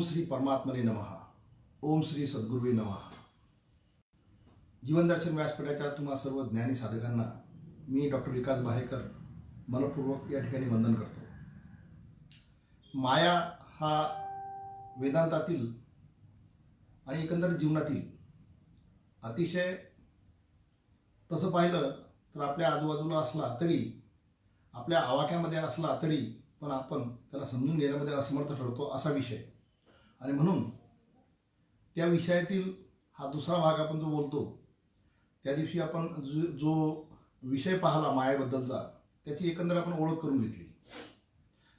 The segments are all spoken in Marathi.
श्री परमात्मने नमः. ओम श्री सद्गुरुवे नमः. जीवनदर्शन व्यासपीठाच्या तुम्हा सर्व ज्ञानी साधकांना मी डॉक्टर विकास बाहेकर मनपूर्वक या ठिकाणी वंदन करतो. माया हा वेदांतातील आणि एकंदर जीवनातील अतिशय तसं पाहिलं तर आपल्या आजूबाजूला असला तरी, आपल्या आवाक्यामध्ये असला तरी पण आपण त्याला समजून घेण्यामध्ये असमर्थ ठरतो असा विषय. आणि म्हणून त्या विषयातील हा दुसरा भाग आपण जो बोलतो, त्या दिवशी आपण जो विषय पाहिला मायेबद्दलचा, त्याची एकंदर आपण ओळख करून घेतली.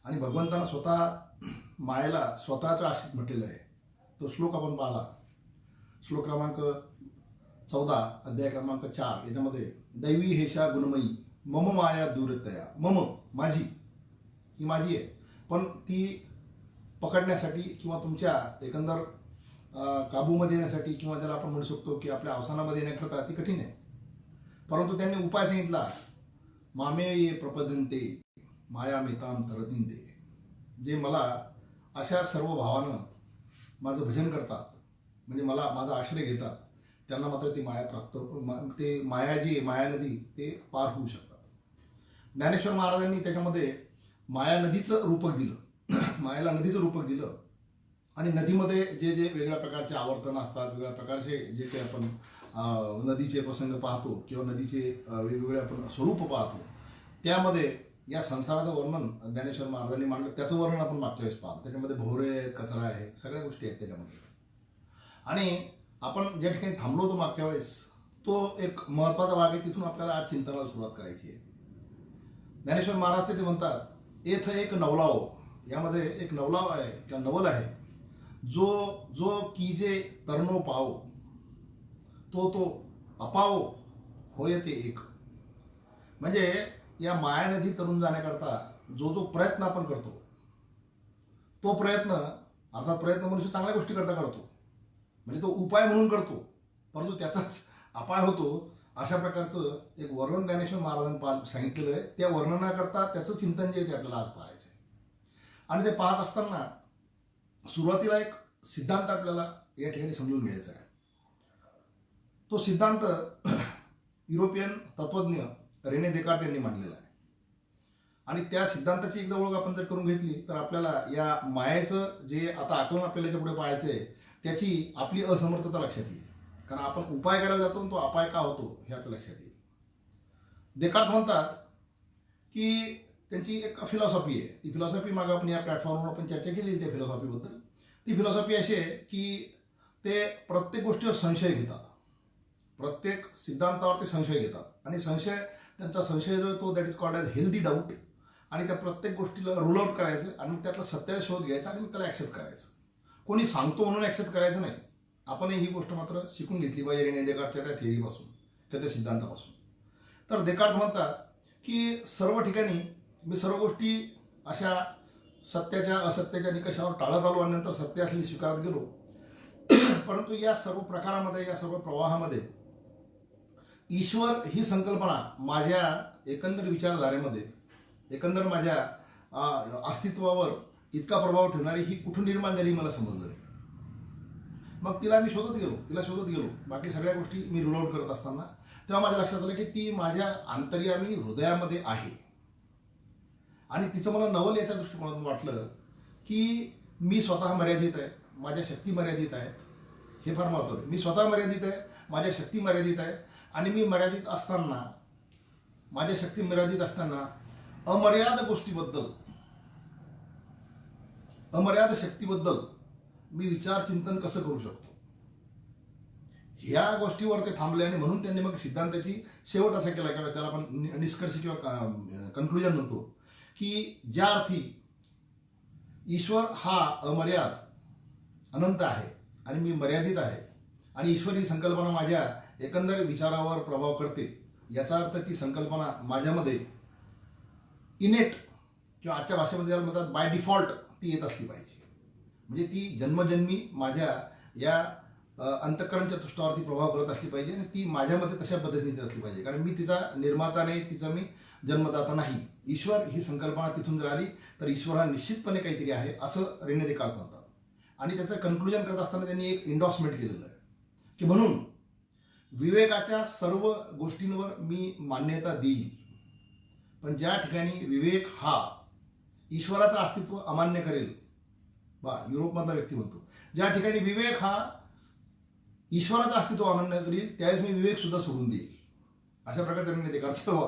आणि भगवंतानं स्वतः मायेला स्वतःच्या आश्रित म्हटलेलं आहे. तो श्लोक आपण पाहिला, श्लोक क्रमांक 14 अध्याय क्रमांक 4 याच्यामध्ये दैवी हेषा गुणमयी मम माया दूरतया. मम माझी, ही माझी आहे, पण ती पकडण्यासाठी किंवा तुमच्या एकंदर काबूमध्ये येण्यासाठी किंवा ज्याला आपण म्हणू शकतो की आपल्या अवसानामध्ये येण्याकरता ती कठीण आहे. परंतु त्यांनी उपाय सांगितला, मामे ये प्रपदंते मायामिताम तरदिंते. जे मला अशा सर्व भावानं माझं भजन करतात, म्हणजे मला माझा आश्रय घेतात, त्यांना मात्र ती माया प्राप्त, ते माया जी माया नदी ते पार होऊ शकतात. ज्ञानेश्वर महाराजांनी त्याच्यामध्ये माया नदीचं रूपक दिलं, मायाला नदीचं रूपक दिलं. आणि नदीमध्ये जे जे वेगळ्या प्रकारचे आवर्तन असतात, वेगळ्या प्रकारचे जे काही आपण नदीचे प्रसंग पाहतो किंवा नदीचे वेगवेगळे आपण स्वरूप पाहतो, त्यामध्ये या संसाराचं वर्णन ज्ञानेश्वर महाराजांनी मांडलं. त्याचं वर्णन आपण मागच्या वेळेस पाहतो. त्याच्यामध्ये भोवरे आहेत, कचरा आहे, सगळ्या गोष्टी आहेत त्याच्यामध्ये. आणि आपण ज्या ठिकाणी थांबलो होतो मागच्या वेळेस, तो एक महत्त्वाचा भाग आहे. तिथून आपल्याला आज चिंतनाला सुरुवात करायची आहे. ज्ञानेश्वर महाराज ते म्हणतात, येथ एक नवलाव, यामध्ये एक नवलाव आहे किंवा नवल आहे, जो जो कीजे तरणो पाव, तो तो अपाव होय ते एक. म्हणजे या माया नदी तरुण जाण्याकरता जो जो प्रयत्न आपण करतो, तो प्रयत्न, अर्थात प्रयत्न मनुष्य चांगल्या गोष्टी करता करतो, म्हणजे तो उपाय म्हणून करतो, परंतु त्याचाच अपाय होतो. अशा प्रकारचं एक वर्णन ज्ञानेश्वर महाराजांनी सांगितलेलं आहे. त्या वर्णनाकरता त्याचं चिंतन जे आहे ते आपल्याला आज पाहायचं आहे. आणि ते पाहत असताना सुरुवातीला एक सिद्धांत आपल्याला या ठिकाणी समजून घ्यायचा आहे. तो सिद्धांत युरोपियन तत्त्वज्ञ रेने देकार्त यांनी मांडलेला आहे. आणि त्या सिद्धांताची एकदा ओळख आपण जर करून घेतली तर आपल्याला या मायेचं जे आता आकलन आपल्याला याच्या पुढे पाहायचं आहे, त्याची आपली असमर्थता लक्षात येईल. कारण आपण उपाय करायला जातो, तो अपाय का होतो हे आपल्या लक्षात येईल. देकार्त म्हणतात की त्यांची एक फिलॉसॉफी आहे. ती फिलॉसॉफी मागं आपण या प्लॅटफॉर्मवर आपण चर्चा केली त्या फिलॉसॉफीबद्दल. ती फिलॉसॉफी अशी आहे की ते प्रत्येक गोष्टीवर संशय घेतात, प्रत्येक सिद्धांतावर ते संशय घेतात. आणि त्यांचा संशय जो आहे तो that is called as healthy doubt. आणि त्या प्रत्येक गोष्टीला रूल आउट करायचं आणि त्यातला सत्य शोध घ्यायचा आणि मग त्याला ॲक्सेप्ट करायचं. कोणी सांगतो म्हणून ॲक्सेप्ट करायचं नाही. आपण ही गोष्ट मात्र शिकून घेतली पाहिजे रेने देकार्तच्या त्या थिअरीपासून किंवा त्या सिद्धांतापासून. तर देकार्त म्हणतात की सर्व ठिकाणी मी सर्व गोष्टी अशा सत्याच्या असत्याच्या निकषावर टाळत आलो आणि नंतर सत्य असली स्वीकारत गेलो. परंतु या सर्व प्रकारामध्ये, या सर्व प्रवाहामध्ये ईश्वर ही संकल्पना माझ्या एकंदर विचारधारेमध्ये, एकंदर माझ्या अस्तित्वावर इतका प्रभाव ठेवणारी ही कुठून निर्माण झाली मला समजलं नाही. मग तिला मी शोधत गेलो. बाकी सगळ्या गोष्टी मी रूल आउट करत असताना तेव्हा माझ्या लक्षात आलं की ती माझ्या अंतर्यामी हृदयामध्ये आहे. आणि तिचं मला नवल याच्या दृष्टिकोनातून वाटलं की मी स्वतः मर्यादित आहे, माझ्या शक्ती मर्यादित आहेत. हे फार महत्त्वाचं आहे. मी स्वतः मर्यादित आहे, माझ्या शक्ती मर्यादित आहे. आणि मी मर्यादित असताना, माझ्या शक्ती मर्यादित असताना अमर्याद गोष्टीबद्दल, अमर्याद शक्तीबद्दल मी विचार चिंतन कसं करू शकतो, ह्या गोष्टीवर ते थांबले. आणि म्हणून त्यांनी मग सिद्धांताची शेवट असा केला किंवा त्याला आपण निष्कर्ष किंवा कन्क्लुजन म्हणतो की ज्या अर्थी ईश्वर हा अमर्याद अनंत आहे आणि मी मर्यादित आहे आणि ईश्वर ही संकल्पना माझ्या एकंदर विचारावर प्रभाव करते, याचा अर्थ ती संकल्पना माझ्यामध्ये इनेट किंवा आजच्या भाषेमध्ये ज्याला म्हणतात बाय डिफॉल्ट ती येत असली पाहिजे. म्हणजे ती जन्मजन्मी माझ्या या अंतःकरणच्या पृष्ठावरती प्रभाव करत असली पाहिजे आणि ती माझ्यामध्ये तशा पद्धतीने असली पाहिजे. कारण मी तिचा निर्माता नाही, तिचा मी जन्मदाता नाही. ईश्वर ही संकल्पना तिथून जर आली तर ईश्वर हा निश्चितपणे काहीतरी आहे असं रेने देकार्त म्हणतात. आणि त्याचं कन्क्लुजन करत असताना त्यांनी एक इंडॉर्समेंट केलेलं आहे की म्हणून विवेकाच्या सर्व गोष्टींवर मी मान्यता देईल, पण ज्या ठिकाणी विवेक हा ईश्वराचं अस्तित्व अमान्य करेल, युरोपमधला व्यक्ती म्हणतो, ज्या ठिकाणी विवेक हा ईश्वराचं अस्तित्व अमान्य करेल त्यावेळेस मी विवेक सुद्धा सोडून देईल. अशा प्रकारे त्यांनी ते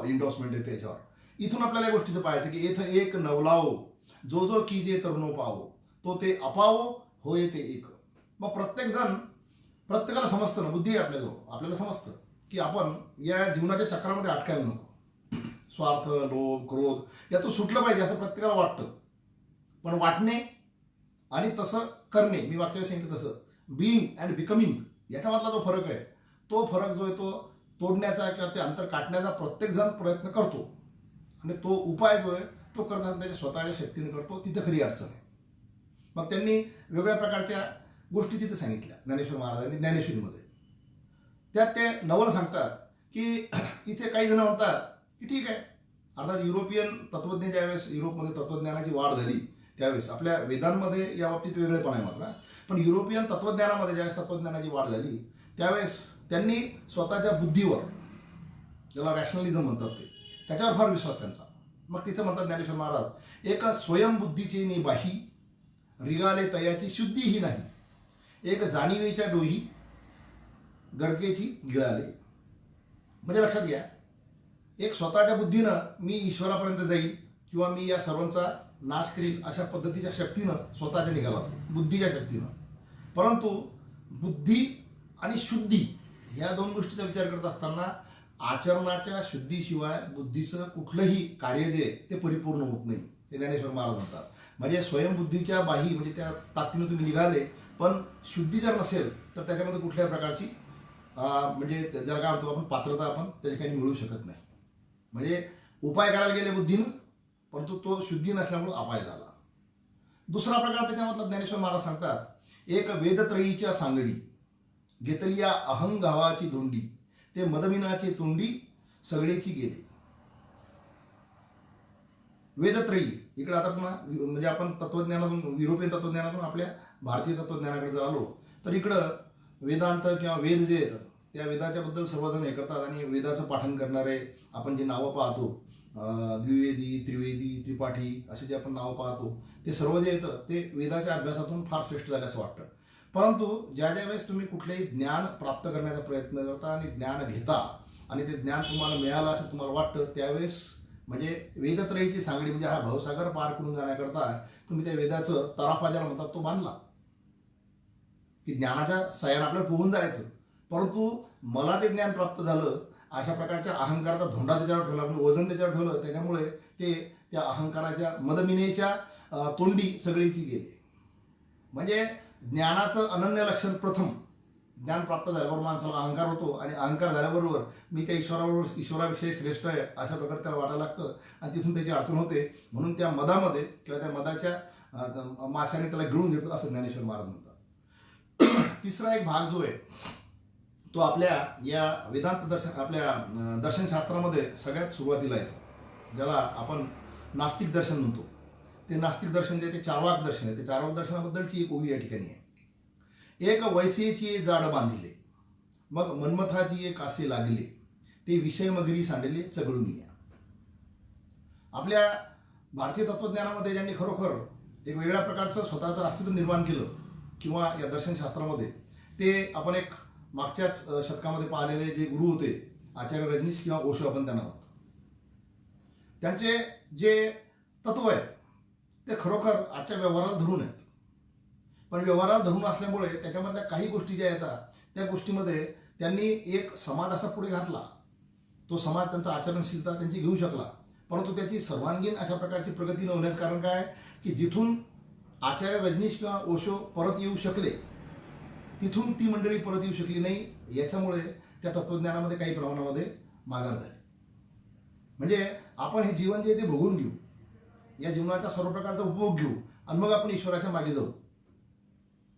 इंडॉर्समेंट आहे त्याच्यावर. इथून आपल्याला या गोष्टीचं पाहायचं की येथं एक नवलावो जो जो कीजे तरुणो पावो तो ते अपावो होय ते एक. मग प्रत्येकाला समजतं ना, बुद्धी आहे आपल्याजवळ, आपल्याला समजतं की आपण या जीवनाच्या चक्रामध्ये अटकायला नको. स्वार्थ, लोभ, क्रोध यातून सुटलं पाहिजे असं प्रत्येकाला वाटतं. पण वाटणे आणि तसं करणे, मी वाक्य सांगितलं तसं बिईंग अँड बिकमिंग याच्यामधला जो फरक आहे, तो फरक जो आहे तो तोडण्याचा किंवा ते अंतर काटण्याचा प्रत्येकजण प्रयत्न करतो. आणि तो उपाय जो आहे तो करताना त्याच्या स्वतःच्या शक्तीने करतो. तिथं खरी अडचण आहे. मग त्यांनी वेगवेगळ्या प्रकारच्या गोष्टी तिथे सांगितल्या ज्ञानेश्वर महाराजांनी ज्ञानेश्वरीमध्ये. त्यात ते नवल सांगतात की इथे काही जण म्हणतात की ठीक आहे, अर्थात युरोपियन तत्त्वज्ञ ज्यावेळेस युरोपमध्ये तत्त्वज्ञानाची वाढ झाली त्यावेळेस आपल्या वेदांमध्ये या बाबतीत वेगळेपण आहे मात्र, पण युरोपियन तत्त्वज्ञानामध्ये ज्यावेळेस तत्त्वज्ञानाची वाढ झाली त्यावेळेस त्यांनी स्वतःच्या बुद्धीवर, ज्याला रॅशनलिझम म्हणतात ते, त्याच्यावर फार विश्वास त्यांचा. मग तिथे म्हणतात ज्ञानेश्वर महाराज, एक स्वयंबुद्धीचे निबाही रिगाले तयाची शुद्धीही नाही, एक जाणीवेच्या डोही गडकेची गिळाले. म्हणजे लक्षात घ्या, एक स्वतःच्या बुद्धीनं मी ईश्वरापर्यंत जाईल किंवा मी या सर्वांचा नाश करील अशा पद्धतीच्या शक्तीनं स्वतःच्या निघाला तो, बुद्धीच्या शक्तीनं. परंतु बुद्धी आणि शुद्धी ह्या दोन गोष्टीचा विचार करत असताना आचरणाच्या शुद्धीशिवाय बुद्धीचं कुठलंही कार्य जे ते परिपूर्ण होत नाही, हे ज्ञानेश्वर महाराज म्हणतात. म्हणजे स्वयंबुद्धीच्या बाही म्हणजे त्या ताकदीनं तुम्ही निघाले, पण शुद्धी जर नसेल तर त्याच्यामध्ये कुठल्याही प्रकारची म्हणजे जर काय म्हणतो आपण पात्रता आपण त्या ठिकाणी मिळू शकत नाही. म्हणजे उपाय करायला गेले बुद्धीनं, परंतु तो शुद्धी नसल्यामुळं अपाय झाला. दुसरा प्रकार त्याच्यामधला ज्ञानेश्वर महाराज सांगतात, एक वेदत्रयीच्या सांगडी घेतली या अहंगावाची धोंडी, ते मदमिनाची तोंडी सगळेची गेले. वेदत्रयी इकडे आता पुन्हा म्हणजे आपण तत्वज्ञानातून, युरोपियन तत्वज्ञानातून आपल्या भारतीय तत्वज्ञानाकडे जर आलो तर इकडं वेदांत किंवा वेद जे आहेत त्या वेदाच्याबद्दल सर्वजण हे करतात. आणि वेदाचं पाठन करणारे आपण जे नावं पाहतो, द्विवेदी, त्रिवेदी, त्रिपाठी असे जे आपण नावं पाहतो, ते सर्व जे येतं ते वेदाच्या अभ्यासातून फार श्रेष्ठ झालं असं वाटतं. परंतु ज्या वेळेस तुम्ही कुठलेही ज्ञान प्राप्त करण्याचा प्रयत्न करता आणि ज्ञान घेता आणि ते ज्ञान तुम्हाला मिळालं असं तुम्हाला वाटतं, त्यावेळेस म्हणजे वेदत्रयीची सांगडी म्हणजे हा भवसागर पार करून जाण्याकरता तुम्ही त्या वेदाचं तराफा ज्याला म्हणतात तो बांधला की ज्ञानाच्या सहाय्याने आपल्याला पोहून जायचं. परंतु मला ते ज्ञान प्राप्त झालं अशा प्रकारच्या अहंकाराचा धोंडा त्याच्यावर ठेवला, म्हणजे वजन त्याच्यावर ठेवलं, त्याच्यामुळे ते त्या अहंकाराच्या मदमिनेच्या तोंडी सगळीची गेली. म्हणजे ज्ञानाचं अनन्य लक्षण प्रथम ज्ञान प्राप्त झाल्याबरोबर माणसाला अहंकार होतो आणि अहंकार झाल्याबरोबर मी त्या ईश्वराविषयी श्रेष्ठ आहे अशा प्रकारे त्याला वाटायला लागतं आणि तिथून त्याची अडचण होते. म्हणून त्या मदामध्ये किंवा त्या मदाच्या माशाने त्याला गिळून घेतलं असं ज्ञानेश्वर महाराज म्हणतात. तिसरा एक भाग जो आहे तो आपल्या या वेदांत दर्शन, आपल्या दर्शनशास्त्रामध्ये सगळ्यात सुरुवातीला येतो, ज्याला आपण नास्तिक दर्शन म्हणतो. ते नास्तिक दर्शन जे ते चार्वाक दर्शन आहे, ते चार्वाक दर्शनाबद्दलची एक ओवी या ठिकाणी आहे. एक वैसेची जाड बांधिले, मग मन्मथाची एक कासे लागले, ते विषय मगरी सांडले चगळून या. आपल्या भारतीय तत्त्वज्ञानामध्ये ज्यांनी खरोखर एक वेगळ्या प्रकारचं स्वतःचं अस्तित्व निर्माण केलं किंवा या दर्शनशास्त्रामध्ये, ते आपण एक मागच्याच शतकामध्ये पाहिलेले जे गुरु होते आचार्य रजनीश किंवा ओशो आपण त्यांना म्हणतो, त्यांचे जे तत्व आहेत ते खरोखर आजच्या व्यवहाराला धरून आहेत. पण व्यवहाराला धरून असल्यामुळे त्याच्यामधल्या काही गोष्टी ज्या येतात त्या गोष्टीमध्ये त्यांनी एक समाज असा पुढे घातला, तो समाज त्यांचा आचरणशीलता त्यांची घेऊ शकला. परंतु त्याची सर्वांगीण अशा प्रकारची प्रगती न होण्याचं कारण काय की जिथून आचार्य रजनीश किंवा ओशो परत येऊ शकले तिथून ती मंडळी परत येऊ शकली नाही. याच्यामुळे त्या तत्त्वज्ञानामध्ये काही प्रमाणामध्ये माघार झाली. म्हणजे आपण हे जीवन जे ते भोगून घेऊ, या जीवनाचा सर्व प्रकारचा उपभोग घेऊ आणि मग आपण ईश्वराच्या मागे जाऊ,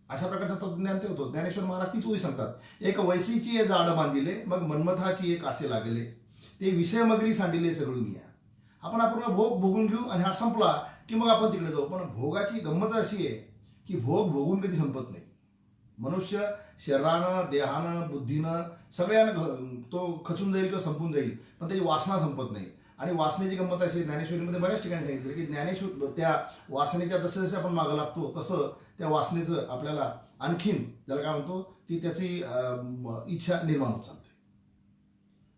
अशा प्रकारचं तत्वज्ञान ते होतं. ज्ञानेश्वर महाराज तीच ओळी सांगतात, एक वैसीची जाड बांधिले, मग मन्मथाची एक आसे लागले, ते विषय मगरी सांडिले चगळून या. आपण भोग भोगून घेऊ आणि हा संपला की मग आपण तिकडे जाऊ. पण भोगाची गंमत अशी आहे की भोग भोगून कधी संपत नाही. मनुष्य शरीरानं, देहानं, बुद्धीनं सगळ्यानं तो खचून जाईल किंवा संपून जाईल, पण त्याची वासना संपत नाही. आणि वासनेची गंमत अशी ज्ञानेश्वरीमध्ये बऱ्याच ठिकाणी सांगितलं की ज्ञानेश्वर त्या वासनेच्या जसं जसं आपण मागं लागतो तसं त्या वासनेचं आपल्याला आणखीन ज्याला काय म्हणतो की त्याची इच्छा निर्माण होत चालते.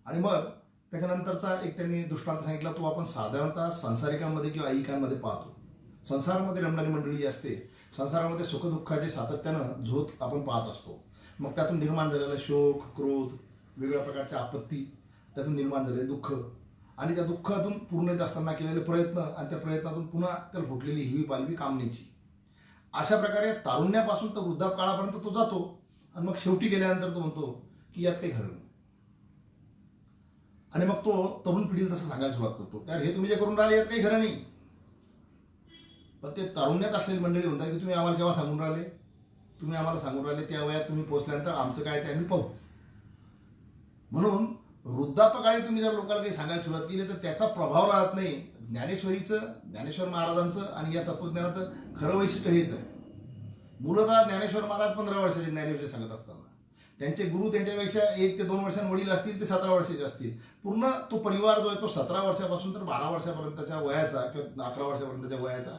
आणि मग त्याच्यानंतरचा एक त्यांनी दृष्टांत सांगितला, तो आपण साधारणतः संसारिकांमध्ये किंवा ऐहिकांमध्ये पाहतो. संसारामध्ये रमणारी मंडळी जी असते, संसारामध्ये सुखदुःखाचे सातत्यानं झोत आपण पाहत असतो. मग त्यातून निर्माण झालेला शोक, क्रोध, वेगवेगळ्या प्रकारच्या आपत्ती, त्यातून निर्माण झालेले दुःख आणि त्या दुःखातून पूर्ण येत असताना केलेले प्रयत्न आणि त्या प्रयत्नातून पुन्हा त्याला फुटलेली हिरवी पालवी कामनेची, अशा प्रकारे तारुण्यापासून तर वृद्धापकाळापर्यंत तो जातो. आणि मग शेवटी गेल्यानंतर तो म्हणतो की यात काही खरं नाही. आणि मग तो तरुण पिढीला तसं सांगायला सुरुवात करतो, यार हे तुम्ही जे करून राहिले यात काही खरं नाही. पण ते तारुण्यात असलेली मंडळी म्हणतात की तुम्ही आम्हाला केव्हा सांगून राहिले, तुम्ही आम्हाला सांगून राहिले त्या वयात तुम्ही पोहोचल्यानंतर आमचं काय ते आम्ही पाहू. म्हणून वृद्धापकाळी तुम्ही जर लोकांना काही सांगायला सुरुवात केली तर त्याचा प्रभाव राहत नाही. ज्ञानेश्वर महाराजांचं आणि या तत्वज्ञानाचं खरं वैशिष्ट्य हेच आहे. मूलतः ज्ञानेश्वर महाराज 15 वर्षाचे ज्ञानेश्वरी सांगत असताना त्यांचे गुरु त्यांच्यापेक्षा 1 ते 2 वर्षांनी वडील असतील, ते 17 वर्षाचे असतील. पूर्ण तो परिवार जो आहे तो 17 वर्षापासून तर 12 वर्षापर्यंतच्या वयाचा किंवा 11 वर्षापर्यंतच्या वयाचा,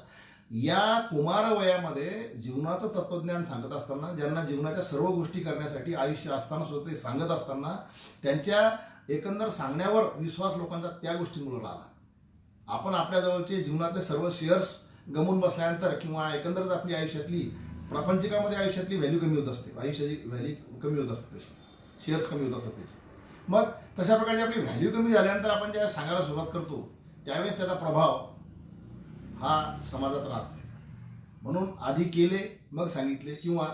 या कुमार वयामध्ये जीवनाचं तत्वज्ञान सांगत असताना, ज्यांना जीवनाच्या सर्व गोष्टी करण्यासाठी आयुष्य असताना सुद्धा ते सांगत असताना त्यांच्या एकंदर सांगण्यावर विश्वास लोकांचा त्या गोष्टीमुळे राहिला. आपण आपल्या जवळचे जीवनातले सर्व शेअर्स गमवून बसल्यानंतर किंवा एकंदरच आपली आयुष्यातली प्रापंचिकामध्ये आयुष्यातली व्हॅल्यू कमी होत असते, आयुष्याची व्हॅल्यू कमी होत असते, त्याची शेअर्स कमी होत असतात त्याची. मग तशा प्रकारची आपली व्हॅल्यू कमी झाल्यानंतर आपण ज्या सांगायला सुरुवात करतो त्यावेळेस त्याचा प्रभाव हा समाजात राहत नाही. म्हणून आधी केले मग सांगितले, किंवा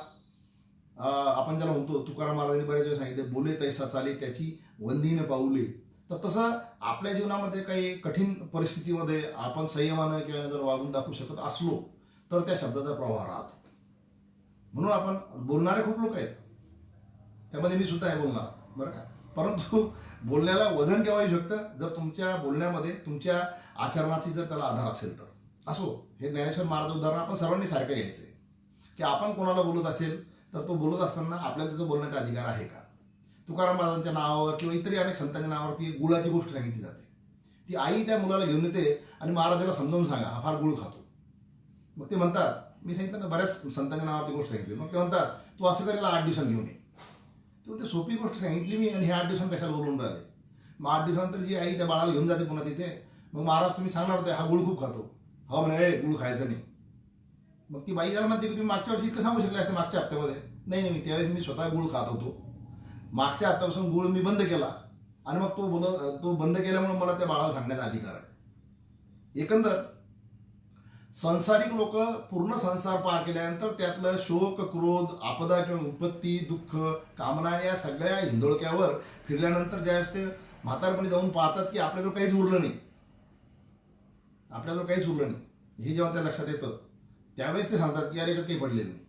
आपण ज्याला म्हणतो तुकाराम महाराजांनी बऱ्याच वेळा सांगितले, बोले तैसा चाले त्याची वंदीन पाऊले. तर तसं आपल्या जीवनामध्ये काही कठीण परिस्थितीमध्ये आपण संयमानं किंवा जर वागून दाखवू शकत असलो तर त्या शब्दाचा प्रभाव राहतो. म्हणून आपण बोलणारे खूप लोक आहेत, त्यामध्ये मी सुद्धा आहे बोलणार बरं का. परंतु बोलण्याला वजन केव्हा येऊ शकतं जर तुमच्या बोलण्यामध्ये तुमच्या आचरणाची जर त्याला आधार असेल तर. असो, हे ज्ञानेश्वर महाराज उदाहरण आपण सर्वांनी सारखं घ्यायचं आहे की आपण कोणाला बोलत असेल तर तो बोलत असताना आपल्याला त्याचा बोलण्याचा अधिकार आहे का. तुकाराम महाराजांच्या नावावर किंवा इतरही अनेक संतांच्या नावावरती गुळाची गोष्ट सांगितली जाते. ती आई त्या मुलाला घेऊन येते आणि महाराजाला समजावून सांगा हा फार गुळ खातो. मग ते म्हणतात, मी सांगितलं ना बऱ्याच संतांच्या नावावरती गोष्ट सांगितली, मग ते म्हणतात तू असं करेला 8 दिवसांनी घेऊन ये. तर ते सोपी गोष्ट सांगितली मी आणि हे 8 दिवसांनी कशाला बोलून राहिले. मग 8 दिवसानंतर जी आई त्या बाळाला घेऊन जाते पुन्हा तिथे, मग महाराज तुम्ही सांगणार होते हा गुळ खूप खातो, हो म्हणे गुळ खायचं नाही. मग ती बाई त्याला म्हणते की तुम्ही मागच्या वर्षी इतकं सांगू शकले असते मागच्या हप्त्यामध्ये. नाही मी त्यावेळेस मी स्वतः गुळ खात होतो, मागच्या हप्त्यापासून गुळ मी बंद केला आणि मग तो बंद केल्यामुळे मला त्या बाळाला सांगण्याचा अधिकार आहे. एकंदर संसारिक लोक पूर्ण संसार पार केल्यानंतर त्यातलं शोक, क्रोध, आपदा किंवा विपत्ती, दुःख, कामना या सगळ्या हिंदोळक्यावर फिरल्यानंतर ज्यावेळेस ते म्हातारपणी जाऊन पाहतात की आपल्याजवळ काहीच उरलं नाही, आपल्याजवळ काहीच उरलं नाही, हे जेव्हा त्या लक्षात येतं त्यावेळेस ते सांगतात की अरे याच्यात काही पडलेलं नाही.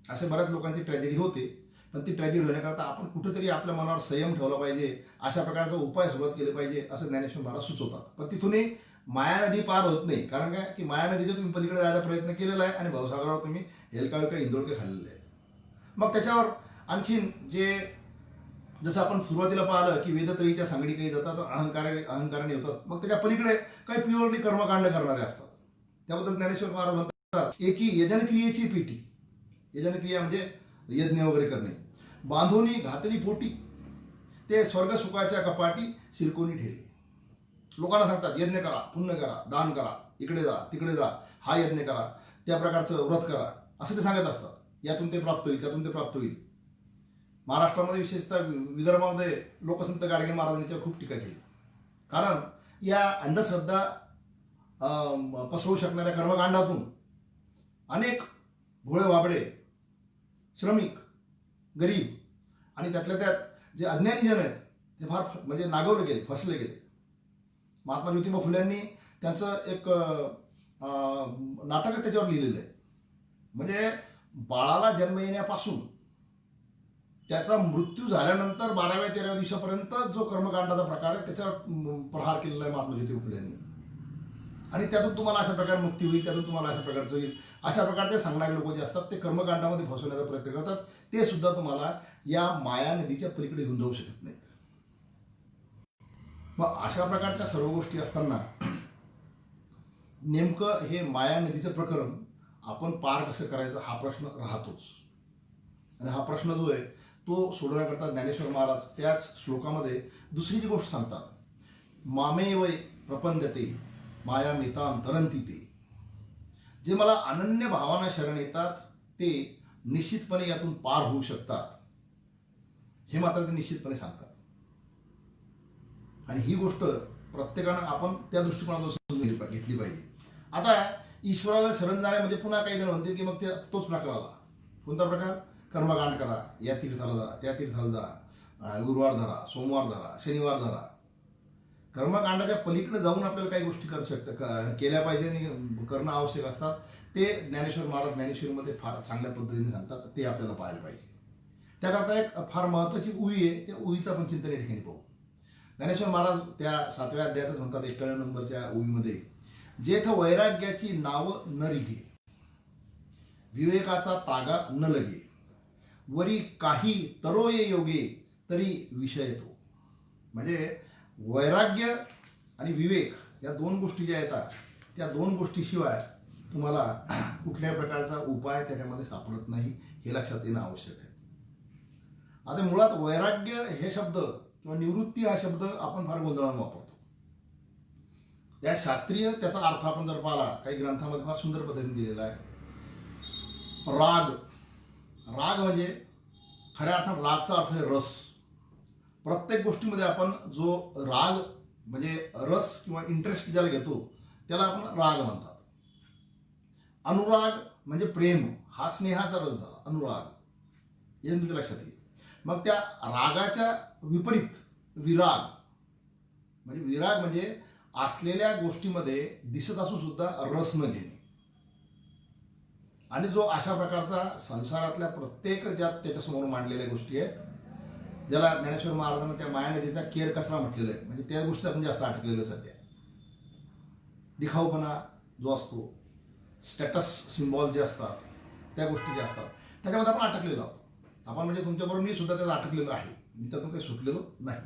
असे बऱ्याच लोकांची ट्रॅजेडी होते. पण ती ट्रॅजेडी होण्याकरता आपण कुठेतरी आपल्या मनावर संयम ठेवला पाहिजे, अशा प्रकारचा उपाय सुरुवात केले पाहिजे असं ज्ञानेश्वर महाराज सुचवतात. पण तिथूनही माया नदी पार होत नाही. कारण काय की माया नदीच्या तुम्ही पलीकडे जायचा प्रयत्न केलेला आहे आणि भवसागरावर तुम्ही हेलकाविका इंदोळके खाल्लेले आहेत. मग त्याच्यावर आणखीन जे जसं आपण सुरुवातीला पाहिलं की वेदत्रयीच्या सांगडी काही जातात अहंकाराने होतात, मग त्याच्या पलीकडे काही प्युअरली कर्मकांड करणारे असतात. त्याबद्दल ज्ञानेश्वर महाराज म्हणतात एकी यजनक्रियेची पेटी, यजनक्रिया म्हणजे यज्ञ वगैरे करणे, बांधोनी घातली पोटी ते स्वर्ग सुखाच्या कपाटी शिरकोनी ठेले. लोकांना सांगतात यज्ञ करा, पुण्य करा, दान करा, इकडे जा तिकडे जा, हा यज्ञ करा, त्या प्रकारचं व्रत करा, असं ते सांगत असतात. यातून ते प्राप्त होईल, त्यातून ते प्राप्त होईल. महाराष्ट्रामध्ये विशेषतः विदर्भामध्ये लोकसंत गाडगे महाराजांनी खूप टीका केली. कारण या अंधश्रद्धा पसरवू शकणाऱ्या कर्मकांडातून अनेक भोळे वाबडे, श्रमिक, गरीब आणि त्यातल्या त्यात जे अज्ञानी जन आहेत ते फार म्हणजे नागवले गेले, फसले गेले. महात्मा ज्योतिबा फुल्यांनी त्यांचं एक नाटकच त्याच्यावर लिहिलेलं आहे. म्हणजे बाळाला जन्म येण्यापासून त्याचा मृत्यू झाल्यानंतर 12व्या-13व्या दिवसापर्यंत जो कर्मकांडाचा प्रकार आहे त्याच्यावर प्रहार केलेला आहे महात्मा ज्योतिबा फुल्यांनी. आणि त्यातून तुम्हाला अशा प्रकारे मुक्ती होईल, त्यातून तुम्हाला अशा प्रकारचं होईल, अशा प्रकारचे सांगणारे लोक जे असतात ते कर्मकांडामध्ये फसवण्याचा प्रयत्न करतात. ते सुद्धा तुम्हाला या माया नदीच्या पलीकडे घेऊन जाऊ शकत नाहीत. मग अशा प्रकारच्या सर्व गोष्टी असताना नेमकं हे माया नदीचं प्रकरण आपण पार कसं करायचं हा प्रश्न राहतोच. आणि हा प्रश्न जो आहे तो सोडवण्याकरता ज्ञानेश्वर महाराज त्याच श्लोकामध्ये दुसरी जी गोष्ट सांगतात, मामे वै प्रपंदते मायामितां तरंती ते. जे मला अनन्य भावानं शरण येतात ते निश्चितपणे यातून पार होऊ शकतात, हे मात्र ते निश्चितपणे सांगतात. आणि ही गोष्ट प्रत्येकानं आपण त्या दृष्टिकोनातून घेतली पाहिजे. आता ईश्वराला शरण जाणे म्हणजे पुन्हा काही जण म्हणतील की मग ते तोच प्रकार आला. कोणता प्रकार? कर्मकांड करा, या तीर्थाला जा, त्या तीर्थाला जा, गुरुवार धरा, सोमवार धरा, शनिवार धरा. कर्मकांडाच्या पलीकडे जाऊन आपल्याला काही गोष्टी केल्या पाहिजे आणि करणं आवश्यक असतात. ते ज्ञानेश्वर महाराज ज्ञानेश्वरीमध्ये फार चांगल्या पद्धतीने सांगतात. ते आपल्याला पाहायला पाहिजे. त्याकरता एक फार महत्त्वाची उई आहे, त्या उईचं आपण चिंतन या ठिकाणी पाहू. ज्ञानेश्वर महाराज त्या 7व्या अध्यायातच म्हणतात 91 नंबरच्या उईमध्ये, जेथ वैराग्याची नाव न रिगे, विवेकाचा तागा न लगे, वरी काही तरोये योगे तरी विषय तो. म्हणजे वैराग्य आणि विवेक या दोन गोष्टी ज्या येतात त्या दोन गोष्टीशिवाय तुम्हाला कुठल्याही प्रकारचा उपाय त्याच्यामध्ये सापडत नाही, हे लक्षात येणं आवश्यक आहे. आता मुळात वैराग्य हे शब्द किंवा निवृत्ती हा शब्द आपण फार गोंधळानं वापरतो. या शास्त्रीय त्याचा अर्थ आपण जर पाहिला काही ग्रंथामध्ये फार सुंदर पद्धतीने दिलेला आहे. राग, राग म्हणजे खऱ्या अर्थात रागचा अर्थ आहे रस. प्रत्येक गोष्टीमध्ये आपण जो राग म्हणजे रस किंवा इंटरेस्ट ज्याला घेतो त्याला आपण राग म्हणतात. अनुराग म्हणजे प्रेम, हा स्नेहाचा रस झाला अनुराग, हे तुमच्या लक्षात येईल. मग त्या रागाच्या विपरीत विराग, म्हणजे विराग म्हणजे असलेल्या गोष्टीमध्ये दिसत असून सुद्धा रस न घेणे. आणि जो अशा प्रकारचा संसारातल्या प्रत्येक ज्या त्याच्यासमोर मांडलेल्या गोष्टी आहेत, ज्याला ज्ञानेश्वर महाराजांना त्या माया नदीचा केर कचरा म्हटलेलं आहे, म्हणजे त्या गोष्टी आपण जास्त अटकलेलं सध्या. दिखाऊपणा जो असतो, स्टेटस सिम्बॉल जे असतात, त्या गोष्टी ज्या असतात त्याच्यामध्ये आपण अटकलेलो आहोत. आपण म्हणजे तुमच्याबरोबर मी सुद्धा त्यात अटकलेलो आहे, मी त्यातून काही सुटलेलो नाही.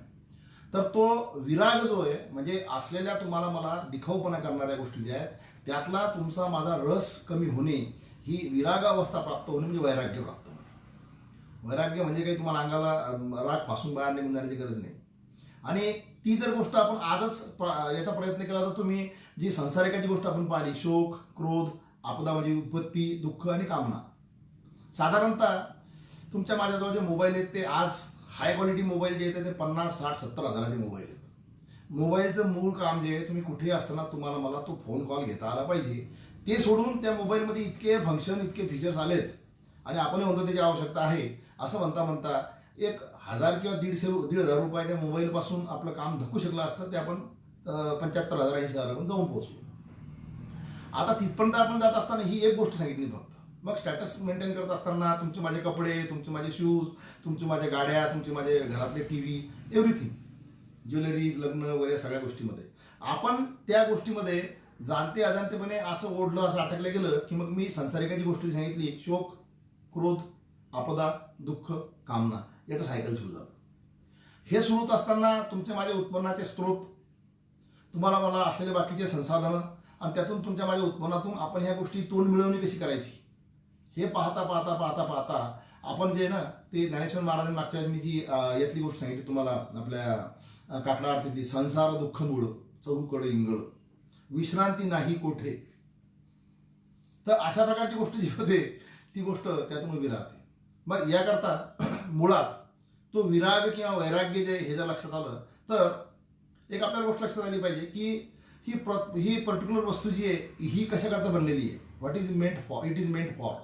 तर तो विराग जो आहे म्हणजे असलेल्या तुम्हाला मला दिखाऊपणा करणाऱ्या गोष्टी ज्या आहेत त्यातला तुमचा माझा रस कमी होणे, ही विरागावस्था प्राप्त होणे म्हणजे वैराग्य प्राप्त होणे. वैराग्य म्हणजे काही तुम्हाला अंगाला राग फासून बाहेर निघून जाण्याची गरज नाही. आणि ती जर गोष्ट आपण आजच याचा प्रयत्न केला तर तुम्ही जी संसारिकाची गोष्ट आपण पाहिली, शोक, क्रोध, आपदा म्हणजे उत्पत्ती, दुःख आणि कामना, साधारणतः तुमच्या माझ्याजवळ जे मोबाईल आहेत ते आज हाय क्वालिटी मोबाईल जे आहेत ते 50, 60, 70 हजाराचे मोबाईल आहेत. मोबाईलचं मूळ काम जे आहे, तुम्ही कुठेही असताना तुम्हाला मला तो फोन कॉल घेता आला पाहिजे, ते सोडून त्या मोबाईलमध्ये इतके फंक्शन, इतके फीचर्स आलेत आणि आपण म्हणतो त्याची आवश्यकता आहे असं म्हणता म्हणता 1000 किंवा 1,500 रुपयाच्या मोबाईलपासून आपलं काम धकू शकलं असतं, ते आपण 75,000, 80,000 पण जाऊन पोहोचलो. आता तिथपर्यंत आपण जात असताना ही एक गोष्ट सांगितली फक्त. मग स्टॅटस मेंटेन करत असताना तुमचे माझे कपडे, तुमचे माझे शूज, तुमचे माझ्या गाड्या, तुमचे माझे घरातले TV, एव्हरीथिंग, ज्वेलरी, लग्न वगैरे सगळ्या गोष्टीमध्ये आपण त्या गोष्टीमध्ये जाणते अजाणतेपणे असं ओढलं, असं अटकलं गेलं की मग मी संसारिकाची गोष्ट सांगितली, शोक, क्रोध, आपदा, दुःख, कामना, याचं सायकल सुरू झालं. हे सुरू होत असताना तुमचे माझे उत्पन्नाचे स्रोत, तुम्हाला मला असलेले बाकीचे संसाधनं आणि त्यातून तुमच्या माझ्या उत्पन्नातून आपण ह्या गोष्टी तोंड मिळवणी कशी करायची, हे पाहता पाहता पाहता पाहता आपण जे ना ते ज्ञानेश्वर महाराजांनी मागच्या वेळेस मी जी यातली गोष्ट सांगितली तुम्हाला, आपल्या काकडा आरतीतली, संसार दुःख मूळ चहूकडे इंगळ, विश्रांती नाही कोठे. तर अशा प्रकारची गोष्ट जी होते ती गोष्ट त्यातून उभी राहते. मग याकरता मुळात तो विराग किंवा वैराग्य जे हे जर लक्षात आलं तर एक आपल्याला गोष्ट लक्षात आली पाहिजे की ही पर्टिक्युलर वस्तू जी आहे ही कशाकरता बनलेली आहे, what is meant for, it is meant for.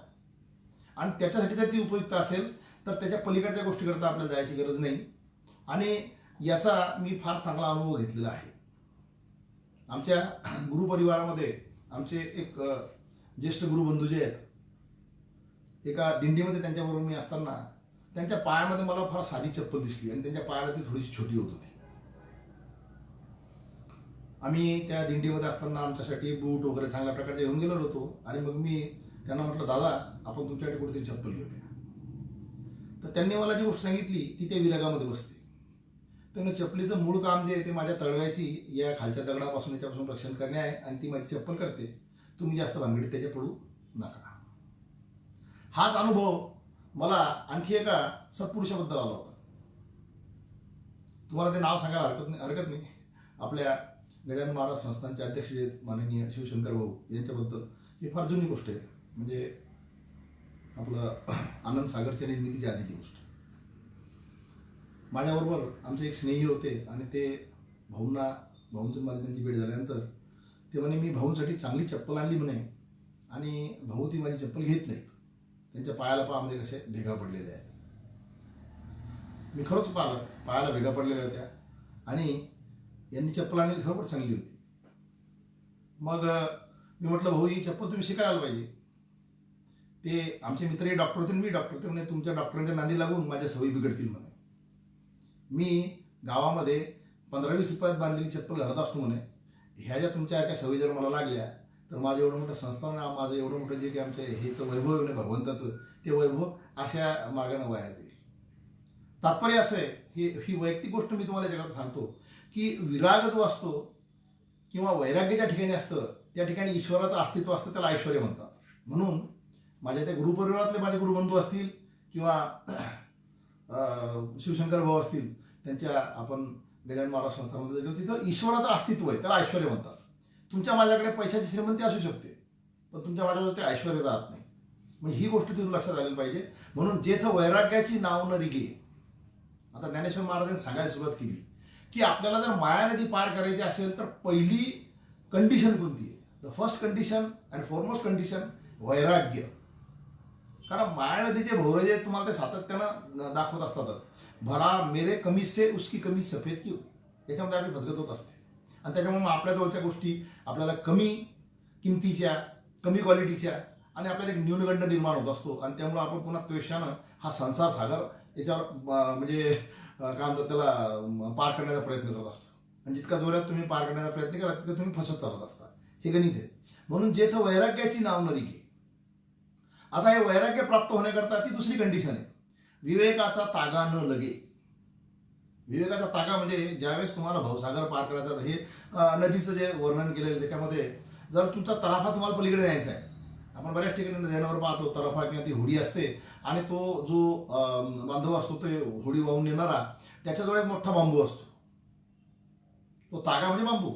आणि त्याच्यासाठी जर ती उपयुक्त असेल तर त्याच्या पलीकडच्या गोष्टीकरता आपल्याला जायची गरज नाही. आणि याचा मी फार चांगला अनुभव घेतलेला आहे. आमच्या गुरुपरिवारामध्ये आमचे एक ज्येष्ठ गुरुबंधू जे आहेत, एका दिंडीमध्ये त्यांच्याबरोबर मी असताना त्यांच्या पायामध्ये मला फार साधी चप्पल दिसली आणि त्यांच्या पायाला ती थोडीशी छोटी होत होती. आम्ही त्या दिंडीमध्ये असताना आमच्यासाठी बूट वगैरे चांगल्या प्रकारचे घेऊन गेलेलो होतो. आणि मग मी त्यांना म्हटलं, दादा आपण तुमच्यासाठी कुठेतरी चप्पल घेऊया. तर त्यांनी मला जी गोष्ट सांगितली ती त्या विरागामध्ये बसते. तर चपलीचं मूळ काम जे आहे ते माझ्या तळव्याची या खालच्या दगडापासून याच्यापासून रक्षण करणे आहे, आणि ती माझी चप्पल करते. तुम्ही जास्त भानगडीत त्याच्या पडू नका. हाच अनुभव मला आणखी एका सत्पुरुषाबद्दल आला होता. तुम्हाला ते नाव सांगायला हरकत नाही. आपल्या गजानन महाराज संस्थानचे अध्यक्ष जे माननीय शिवशंकर भाऊ यांच्याबद्दल. ही फार जुनी गोष्ट आहे, म्हणजे आपलं आनंद सागरच्या निर्मितीच्या आधीची गोष्ट. माझ्याबरोबर आमचे एक स्नेही होते, आणि ते भाऊंचं मला त्यांची भेट झाल्यानंतर ते म्हणे, मी भाऊंसाठी चांगली चप्पल आणली म्हणे, आणि भाऊ ती माझी चप्पल घेत नाहीत. त्यांच्या पायाला पायामध्ये कसे भेगा पडलेल्या आहेत. मी खरंच पाहिलं, पायाला भेगा पडलेल्या होत्या, आणि यांनी चप्पल आणली खरोखर चांगली होती. मग मी म्हटलं, भाऊ ही चप्पल तुम्ही शिकायला पाहिजे. ते आमचे मित्रही डॉक्टर होते, मी डॉक्टर होते. म्हणे, तुमच्या डॉक्टरांच्या नादी लागून माझ्या सवयी बिघडतील म्हणे. मी गावामध्ये 15-20 रुपयात बांधलेली चप्पल घालत असतो म्हणे. ह्या ज्या तुमच्या काय सवयी जर मला लागल्या तर माझं एवढं मोठं संस्थान, माझं एवढं मोठं जे काही आमचे हेचं वैभव आहे भगवंताचं, ते वैभव अशा मार्गाने वाया जाईल. तात्पर्य असं आहे, ही वैयक्तिक गोष्ट मी तुम्हाला जगात सांगतो, की विराग जो असतो किंवा वैराग्य ज्या ठिकाणी असतं त्या ठिकाणी ईश्वराचं अस्तित्व असतं, त्याला ऐश्वर्य म्हणतात. म्हणून माझ्या त्या गुरुपरिवारातले माझे गुरुबंधू असतील किंवा शिवशंकर भाऊ असतील, त्यांच्या आपण गजानन महाराज संस्थानामध्ये गेलो, तिथं ईश्वराचं अस्तित्व आहे, त्याला ऐश्वर्य म्हणतात. तुमच्या माझ्याकडे पैशाची श्रीमंती असू शकते, पण तुमच्या माझ्याजवळ ते ऐश्वर्य राहत नाही. म्हणजे ही गोष्ट तिथून लक्षात आलेली पाहिजे. म्हणून जेथं वैराग्याची नाव न रिगे, आता ज्ञानेश्वर महाराजांनी सांगायला सुरुवात केली की आपल्याला जर माया नदी पार करायची असेल तर पहिली कंडिशन कोणती आहे? The first condition and foremost condition वैराग्य. कारण माया नदीचे भोवरे जे तुम्हाला ते सातत्यानं दाखवत असतातच. भरा मेरे कमीज से उसकी कमीज सफेद क्यों, याच्यामध्ये आपली फसगत होत असते. आणि त्याच्यामुळे मग आपल्याजवळच्या गोष्टी आपल्याला कमी किमतीच्या, कमी क्वालिटीच्या, आणि आपल्याला एक न्यूनगंड निर्माण होत असतो. आणि त्यामुळे आपण पुन्हा त्वेषानं हा संसार सागर याच्यावर म्हणजे काय म्हणतात त्याला पार करण्याचा प्रयत्न करत असतो. आणि जितका जोरात तुम्ही पार करण्याचा प्रयत्न करा तितकं तुम्ही फसत चालत असता. हे गणित आहे. म्हणून जेथं वैराग्याची नाव न रिगे. आता हे वैराग्य प्राप्त होण्याकरता ती दुसरी कंडिशन आहे, विवेकाचा तागा न लगे. विवेकाचा तागा म्हणजे ज्यावेळेस तुम्हाला भवसागर पार करायचा, हे नदीचं जे वर्णन केलेलं त्याच्यामध्ये जर तुमचा तराफा तुम्हाला पलीकडे न्यायचा आहे. आपण बऱ्याच ठिकाणी नद्यांवर पाहतो तराफा किंवा ती होडी असते, आणि तो जो बांधव असतो ते होडी वाहून नेणारा, त्याच्याजवळ एक मोठा बांबू असतो. तो तागा म्हणजे बांबू.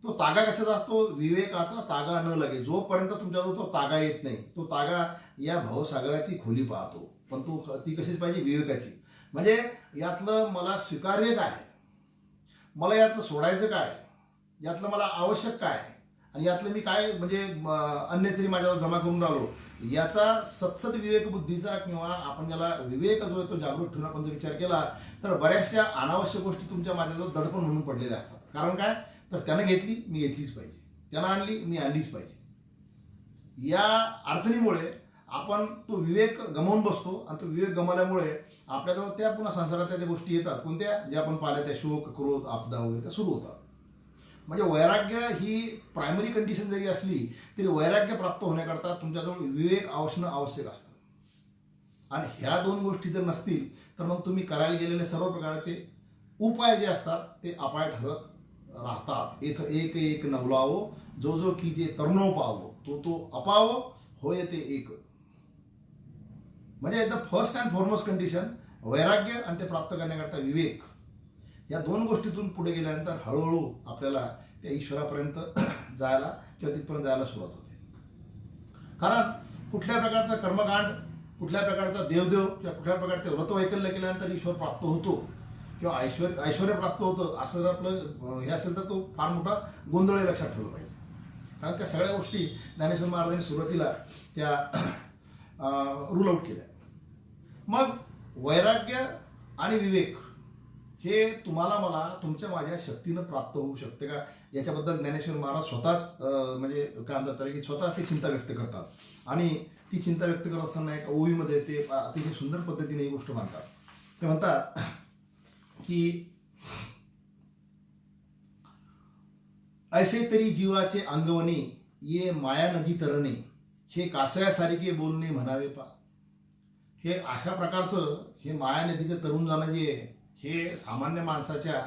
तो तागा कशाचा असतो? विवेकाचा तागा न लगे. जोपर्यंत तुमच्याजवळ तो तागा येत नाही, तो तागा या भवसागराची खोली पाहतो. पण ती कशीच पाहिजे? विवेकाची. म्हणजे यातलं मला स्वीकार्य काय, मला यातलं सोडायचं काय, यातलं मला आवश्यक काय, आणि यातलं मी काय म्हणजे अन्यश्री माझ्यावर जमा करून राहिलो, याचा सत्सद विवेक बुद्धीचा किंवा आपण ज्याला विवेक जो आहे तो जागृत ठेवून आपण जर विचार केला तर बऱ्याचशा अनावश्यक गोष्टी तुमच्या माझ्याजवळ दडपण म्हणून पडलेल्या असतात. कारण काय? तर त्यानं घेतली, मी घेतलीच पाहिजे. त्यानं आणली, मी आणलीच पाहिजे. या अडचणीमुळे आपण तो विवेक गमावून बसतो, आणि तो विवेक गमावल्यामुळे आपल्याजवळ त्या पुन्हा संसाराच्या त्या गोष्टी येतात. कोणत्या? ज्या आपण पाहिल्या, त्या शोक, क्रोध, आपदा वगैरे त्या सुरू होतात. म्हणजे वैराग्य ही प्रायमरी कंडिशन जरी असली तरी वैराग्य प्राप्त होण्याकरता तुमच्याजवळ विवेक असणं आवश्यक असतं. आणि ह्या दोन गोष्टी जर नसतील तर मग तुम्ही करायला गेलेले सर्व प्रकारचे उपाय जे असतात ते अपाय ठरत राहतात. इथं एक एक नवलावो, जो जो कीजे तरुणो पावो, तो तो अपावो होय ते एक. म्हणजे the first and foremost condition वैराग्य, आणि ते प्राप्त करण्याकरता विवेक. या दोन गोष्टीतून पुढे गेल्यानंतर हळूहळू आपल्याला त्या ईश्वरापर्यंत जायला किंवा तिथपर्यंत जायला सुरुवात होते. कारण कुठल्या प्रकारचा कर्मकांड, कुठल्या प्रकारचा देवदेव किंवा कुठल्या प्रकारचे व्रतवैकल्य केल्यानंतर ईश्वर प्राप्त होतो किंवा ऐश्वर्य प्राप्त होतं असं जर आपलं हे असेल तर तो फार मोठा गोंधळ लक्षात ठेवला पाहिजे. कारण त्या सगळ्या गोष्टी ज्ञानेश्वर महाराजांनी सुरुवातीला त्या रूल आउट केल्या. मग वैराग्य आणि विवेक हे तुम्हाला मला तुमच्या माझ्या शक्तीनं प्राप्त होऊ शकते का, याच्याबद्दल ज्ञानेश्वर महाराज स्वतःच म्हणजे काय म्हणतात की स्वतः ती चिंता व्यक्त करतात. आणि ती चिंता व्यक्त करत असताना एक ओवीमध्ये ते अतिशय सुंदर पद्धतीने ही गोष्ट मांडतात. ते म्हणतात की ऐसे तरी जीवाचे अंगवणे ये माया नदी तरणे हे कासयासारखे बोलणे म्हणावे पा. हे अशा प्रकारचं हे माया नदीचं तरुण जाणं जे आहे हे सामान्य माणसाच्या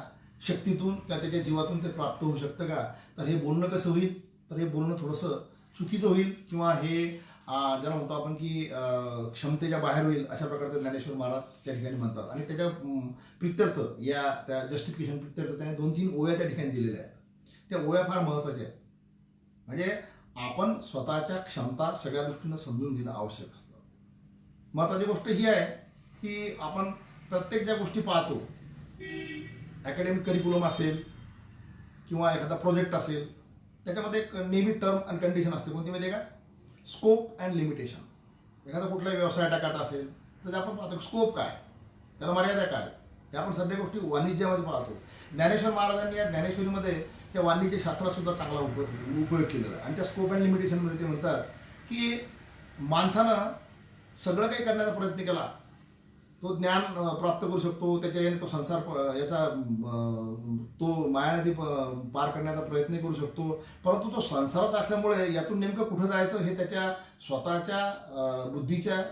शक्तीतून किंवा त्याच्या जीवातून ते प्राप्त होऊ शकतं का? तर हे बोलणं कसं होईल? तर हे बोलणं थोडंसं चुकीचं होईल किंवा हे ज्याला म्हणतो आपण की क्षमतेच्या बाहेर होईल अशा प्रकारचं ज्ञानेश्वर महाराज त्या ठिकाणी म्हणतात. आणि त्याच्या प्रित्यर्थ या त्या जस्टिफिकेशन प्रित्यर्थ त्याने 2-3 ओव्या त्या ठिकाणी दिलेल्या आहेत. त्या ओव्या फार महत्त्वाच्या आहेत. म्हणजे आपण स्वतःच्या क्षमता सगळ्या दृष्टीनं समजून घेणं आवश्यक असतं. महत्त्वाची गोष्ट ही आहे की आपण प्रत्येक ज्या गोष्टी पाहतो, अकॅडमिक करिक्युलम असेल किंवा एखादा प्रोजेक्ट असेल, त्याच्यामध्ये एक नेहमी टर्म अँड कंडिशन असते. कोणती माहिती आहे का? Scope and limitation. एखादा कुठलाही व्यवसाय टाकायचा असेल तर आपण पाहतो स्कोप काय, त्याला मर्यादा काय. हे आपण सध्या गोष्टी वाणिज्यामध्ये पाहतो. ज्ञानेश्वर महाराजांनी या ज्ञानेश्वरीमध्ये त्या वाणिज्य शास्त्रात सुद्धा चांगला उपयोग केलेला आहे. आणि त्या स्कोप अँड लिमिटेशनमध्ये ते म्हणतात की माणसानं सगळं काही करण्याचा प्रयत्न केला, तो ज्ञान प्राप्त करू शकतो, त्याच्या याने तो संसार याचा तो मायानदी पार करण्याचा प्रयत्न करू शकतो. परंतु तो संसारात असल्यामुळे यातून नेमकं कुठं जायचं हे त्याच्या स्वतःच्या बुद्धीच्या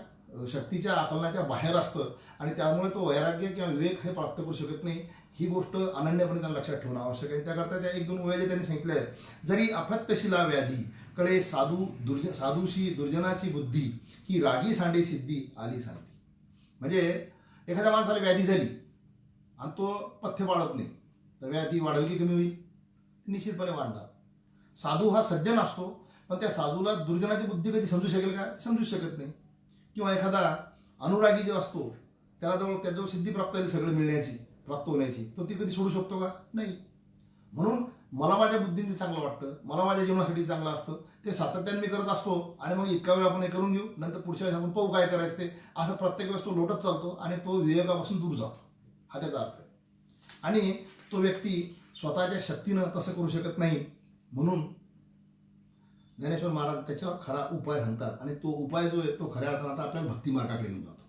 शक्तीच्या आकलनाच्या बाहेर असतं. आणि त्यामुळे तो वैराग्य किंवा विवेक हे प्राप्त करू शकत नाही. ही गोष्ट अनन्यपणे त्यांना लक्षात ठेवणं आवश्यक आहे. त्याकरता त्या 1-2 ओव्या त्यांनी सांगितल्या आहेत. जरी अफत्यशिला व्याधी कळे साधूशी दुर्जनाची बुद्धी ही रागी सांडे सिद्धी आली सांगती. म्हणजे एखाद्या माणसाला व्याधी झाली आणि तो पथ्य पाळत नाही तर व्याधी वाढेल की कमी होईल? निश्चितपणे वाढणार. साधू हा सज्जन असतो, पण त्या साधूला दुर्जनाची बुद्धी कधी समजू शकेल का? समजू शकत नाही. किंवा एखादा अनुरागी जो असतो त्याला त्याजवळ सिद्धी प्राप्त झाली सगळं मिळण्याची, प्राप्त होण्याची, तो ती कधी सोडू शकतो का? नाही. म्हणून मला माझ्या बुद्धीने चांगलं वाटतं, मला माझ्या जीवनासाठी चांगलं असतं, ते सातत्याने मी करत असतो. आणि मग इतका वेळ आपण हे करून घेऊ, नंतर पुढच्या वेळेस आपण पाहू काय करायचं ते, असं प्रत्येक वेळेस तो लोटत चालतो आणि तो विवेकापासून दूर जातो. हा त्याचा अर्थ आहे. आणि तो व्यक्ती स्वतःच्या शक्तीनं तसं करू शकत नाही. म्हणून ज्ञानेश्वर महाराज त्याच्यावर खरा उपाय सांगतात. आणि तो उपाय जो आहे तो खऱ्या अर्थानं आता आपल्याला भक्ती मार्गाकडे घेऊन जातो.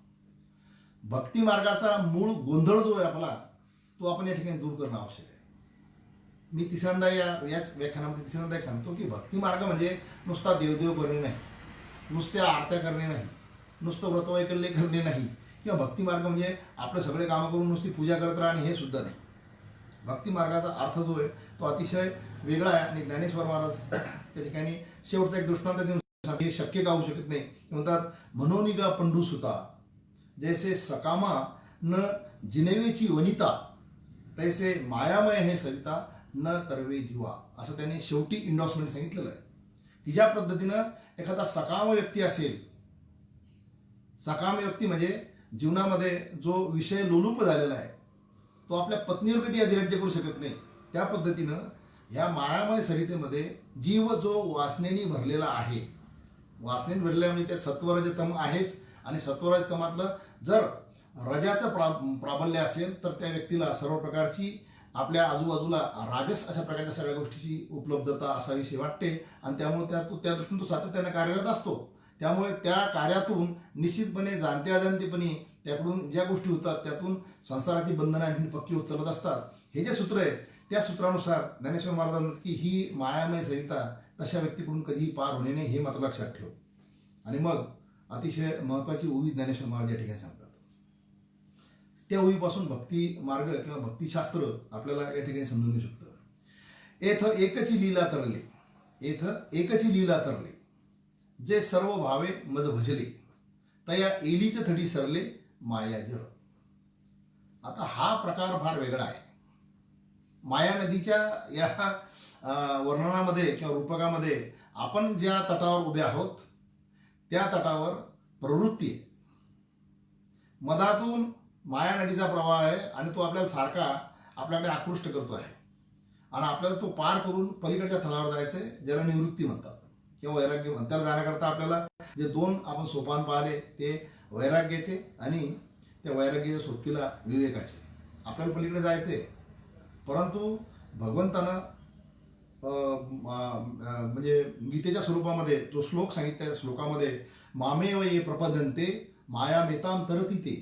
भक्ती मार्गाचा मूळ गोंधळ जो आहे आपला, तो आपण या ठिकाणी दूर करणं आवश्यक आहे. मी तिसऱ्यांदा याच व्याख्यानामध्ये तिसऱ्यांदा एक सांगतो की भक्ती मार्ग म्हणजे नुसता देवदेव करणे नाही, नुसत्या आरत्या करणे नाही, नुसतं व्रतवैकल्य करणे नाही, किंवा भक्ती मार्ग म्हणजे आपलं सगळे कामं करून नुसती पूजा करत राहणे, हे सुद्धा नाही. भक्ती मार्गाचा अर्थ जो आहे तो अतिशय वेगळा आहे. आणि ज्ञानेश्वर महाराज त्या ठिकाणी शेवटचा एक दृष्टांत देऊन हे शक्य का होऊ शकत नाही. म्हणतात मनोनिगा पंडू सुता जैसे सकामा न जिनेवेची वनिता तैसे मायामय हे सरिता न तरवे जीवा, असं त्यांनी शेवटी इंडॉर्समेंट सांगितलेलं आहे. की ज्या पद्धतीनं एखादा सकाम व्यक्ती असेल, सकाम व्यक्ती म्हणजे जीवनामध्ये जो विषय लोलुप झालेला आहे तो आपल्या पत्नीवर कधी अधिराज्य करू शकत नाही, त्या पद्धतीनं ह्या मायामय सरितेमध्ये जीव जो वासनेनी भरलेला आहे, वासनेने भरलेला म्हणजे ते सत्वरजतम आहेच. आणि सत्वरजतमातलं जर रजाचं प्राबल्य असेल तर त्या व्यक्तीला सर्व प्रकारची आपल्या आजूबाजूला राजस अशा प्रकारच्या सगळ्या गोष्टीची उपलब्धता असावीशी वाटते. आणि त्यामुळे त्या दृष्टीने तो सातत्याने कार्यरत असतो. त्यामुळे त्या कार्यातून निश्चितपणे जाणत्या अजाणतेपणी त्याकडून ज्या गोष्टी होतात त्यातून संसाराची बंधनं आणखी पक्की होत चालत असतात. हे जे सूत्र आहे त्या सूत्रानुसार ज्ञानेश्वर महाराज म्हणतात की ही मायामय सरिता तशा व्यक्तीकडून कधीही पार होणे नाही, हे मात्र लक्षात ठेव. आणि मग अतिशय महत्त्वाची ओवी ज्ञानेश्वर महाराज या ठिकाणी सांगतात. त्या ओवीपासून भक्ती मार्ग किंवा भक्तिशास्त्र आपल्याला या ठिकाणी समजून घेऊ शकतं. एथ एकची लीला तरले, एथ एकची लीला तरले जे सर्व भावे मज भजले तया एलीच थडी सरले माया जळ. आता हा प्रकार फार वेगळा आहे. माया नदीच्या या वर्णनामध्ये किंवा रूपकामध्ये आपण ज्या तटावर उभे आहोत त्या तटावर प्रवृत्ती आहे. मधातून माया नदीचा प्रवाह आहे आणि तो आपल्याला सारखा आपल्याकडे आकृष्ट करतो आहे. आणि आपल्याला तो पार करून पलीकडच्या थरावर जायचं आहे, ज्याला निवृत्ती म्हणतात किंवा वैराग्य म्हणतात. त्याला जाण्याकरता आपल्याला जे 2 आपण सोपान पाहिले ते वैराग्याचे आणि त्या वैराग्याच्या सोबतीला विवेकाचे. आपल्याला पलीकडे जायचे, परंतु भगवंतानं म्हणजे गीतेच्या स्वरूपामध्ये जो श्लोक सांगितला त्या श्लोकामध्ये मामेव ये प्रपदन्ते मायामेतां तरती ते,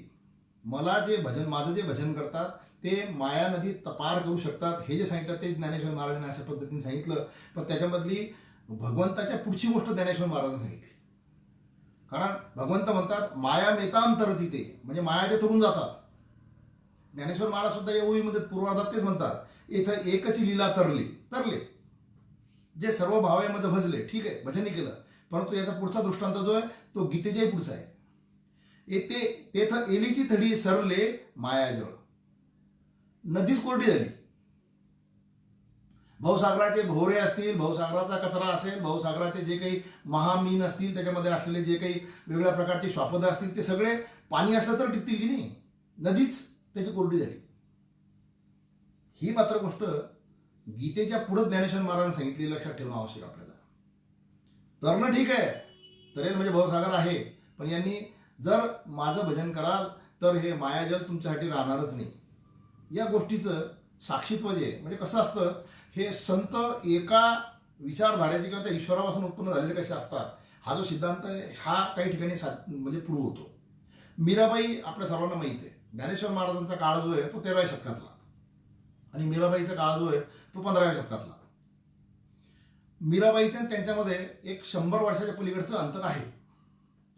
मला जे भजन, माझं जे भजन करतात ते माया नदी पार करू शकतात, हे जे सांगितलं ते ज्ञानेश्वर महाराजांनी अशा पद्धतीने सांगितलं. पण त्याच्यामधली भगवंताच्या पुढची गोष्ट ज्ञानेश्वर महाराजांनी सांगितली. कारण भगवंत म्हणतात माया मेतांतर तिथे, म्हणजे माया ते तरून जातात. ज्ञानेश्वर महाराज सुद्धा या ओळीमध्ये पूर्वार्धात तेच म्हणतात, इथं एकच लीला तरले तरले, जे सर्व भावामध्ये भजले, ठीक आहे भजनही केलं, परंतु याचा पुढचा दृष्टांत जो आहे तो गीतेच्याही पुढचा आहे. येथे तेथं एलीची थडी सरले मायाजळ, नदीच कोरडी झाली. भवसागराचे भोवरे असतील, भवसागराचा कचरा असेल, भवसागराचे जे काही महामीन असतील, त्याच्यामध्ये असलेले जे काही वेगवेगळ्या प्रकारची श्वापदं असतील, ते सगळे पाणी असलं तर टिकतील की नाही, नदीच त्याची कोरडी झाली. ही मात्र गोष्ट गीतेच्या पुढे ज्ञानेश्वर महाराजांनी सांगितली, लक्षात ठेवणं आवश्यक आपल्याला. तरणं ठीक आहे, तरेल म्हणजे भवसागर आहे, पण यांनी जर माझं भजन कराल तर हे मायाजल तुमच्यासाठी राहणारच नाही. या गोष्टीचं साक्षीत्व जे आहे, म्हणजे कसं असतं, हे संत एका विचारधारेचे किंवा त्या ईश्वरापासून उत्पन्न झालेले कसे असतात, हा जो सिद्धांत आहे हा काही ठिकाणी म्हणजे प्रूव्ह होतो. मीराबाई आपल्या सर्वांना माहीत आहे, ज्ञानेश्वर महाराजांचा काळ जो आहे तो 13व्या शतकातला आणि मीराबाईचा काळ जो आहे तो 15व्या शतकातला. मीराबाईच्या त्यांच्यामध्ये एक 100 वर्षाच्या पलीकडचं अंतर आहे,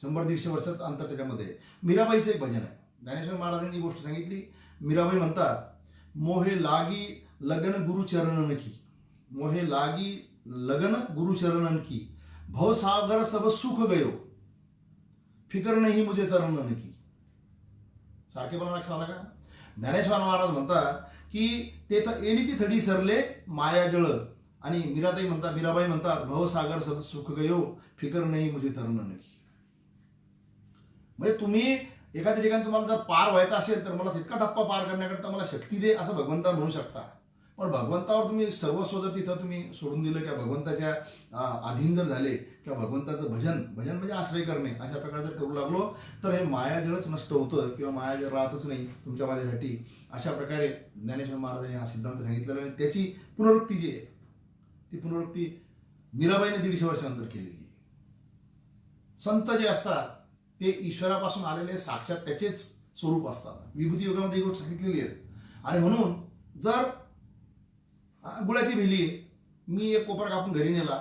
100-150 वर्षाचं अंतर त्याच्यामध्ये. मीराबाईचं एक भजन आहे, ज्ञानेश्वर महाराजांनी गोष्ट सांगितली. मीराबाई म्हणतात, मोहे लागी लगन गुरुचरणन की, मोहे लागी लगन गुरुचरणन की, भवसागर सब सुख गयो, फिकर नाही मुझे तरणन की. सारखेपणा लक्षात आला का? ज्ञानेश्वर महाराज म्हणतात की तेथं एलीची थडी सरले मायाजळ, आणि मीराबाई म्हणतात भवसागर सब सुख गयो, फिकर नाही मुझे तरणन की. म्हणजे तुम्ही एखाद्या ठिकाणी तुम्हाला जर पार व्हायचं असेल तर मला तितका टप्पा पार करण्याकरता मला शक्ती दे, असं भगवंताला म्हणू शकता. पण भगवंतावर तुम्ही सर्वस्व जर तिथं तुम्ही सोडून दिलं किंवा भगवंताच्या अधीन जर झाले किंवा भगवंताचं भजन म्हणजे आश्रय करणे अशा प्रकारे जर करू लागलो तर हे मायाजळच नष्ट होतं किंवा मायाजळ राहतच नाही तुमच्या माझ्यासाठी. अशा प्रकारे ज्ञानेश्वर महाराजांनी हा सिद्धांत सांगितलेला आणि त्याची पुनरुक्ती जी आहे ती पुनरुक्ती मीराबाईने 150 वर्षानंतर केलेली आहे. संत जे असतात ते ईश्वरापासून आलेले साक्षात त्याचेच स्वरूप असतात. विभूती योगामध्ये ही गोष्ट सांगितलेली आहे. आणि म्हणून जर गुळाची भेली आहे, मी एक कोपर कापून घरी नेला,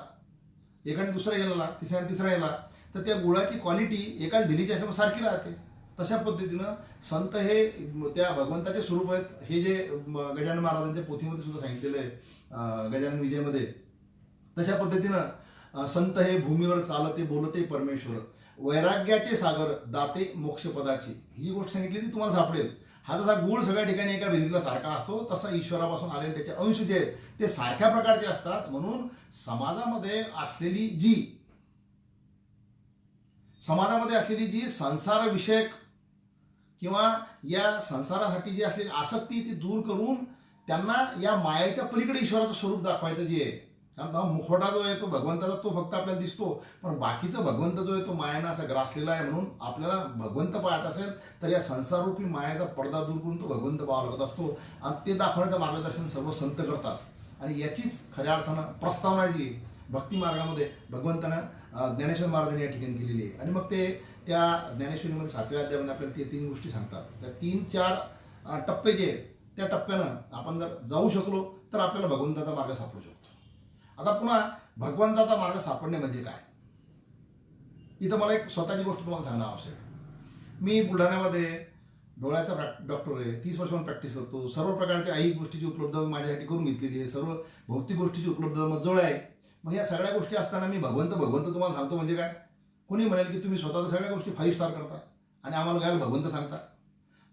एकाने दुसरा गेला, तिसरा गेला, तर त्या गुळाची क्वालिटी एकाच भेलीच्या ह्याच्यावर सारखी राहते. तशा पद्धतीनं संत हे त्या भगवंताचे स्वरूप आहेत. हे जे गजानन महाराजांच्या पोथीमध्ये सुद्धा सांगितलेलं आहे, गजानन विजयमध्ये, तशा पद्धतीनं संत हे भूमीवर चालते बोलते परमेश्वर, वैराग्याचे सागर दाते मोक्षपदाची, ही गोष्ट सांगितली ती तुम्हाला सापडेल. हा जसा गुळ सगळ्या ठिकाणी एका भेलीतला सारखा असतो तसा ईश्वरापासून आलेले त्याचे अंश जे आहेत ते सारख्या प्रकारचे असतात. म्हणून समाजामध्ये असलेली जी संसार विषयक किंवा या संसारासाठी जी असलेली आसक्ती ती दूर करून त्यांना या मायेच्या पलीकडे ईश्वराचं स्वरूप दाखवायचं जे आहे. कारण हा मुखवटा जो आहे तो भगवंताचा तो फक्त आपल्याला दिसतो, पण बाकीचा भगवंत जो आहे तो मायानं असा ग्रासलेला आहे. म्हणून आपल्याला भगवंत पाहायचा असेल तर या संसाररूपी मायाचा पडदा दूर करून तो भगवंत पाहावा लागत असतो आणि ते दाखवण्याचं मार्गदर्शन सर्व संत करतात. आणि याचीच खऱ्या अर्थानं प्रस्तावना जी भक्ती मार्गामध्ये भगवंतानं ज्ञानेश्वर महाराजांनी या ठिकाणी केलेली आहे. आणि मग ते त्या ज्ञानेश्वरीमध्ये 7व्या अध्यायामध्ये आपल्याला ते 3 गोष्टी सांगतात. त्या 3-4 टप्पे जे आहेत त्या टप्प्यानं आपण जर जाऊ शकलो तर आपल्याला भगवंताचा मार्ग सापडू शकतो. आता पुन्हा भगवंताचा मार्ग सापडणे म्हणजे काय, इथं मला एक स्वतःची गोष्ट तुम्हाला सांगणं आवश्यक आहे. मी बुलढाण्यामध्ये डोळ्याचा डॉक्टर आहे, 30 वर्षांपासून प्रॅक्टिस करतो. सर्व प्रकारच्या आई गोष्टीची उपलब्धता माझ्यासाठी करून घेतलेली आहे, सर्व भौतिक गोष्टीची उपलब्धता माझ्याजवळ आहे. मग या सगळ्या गोष्टी असताना मी भगवंत तुम्हाला सांगतो म्हणजे काय? कोणी म्हणेल की तुम्ही स्वतः तर सगळ्या गोष्टी 5 स्टार करता आणि आम्हाला काय भगवंत सांगता.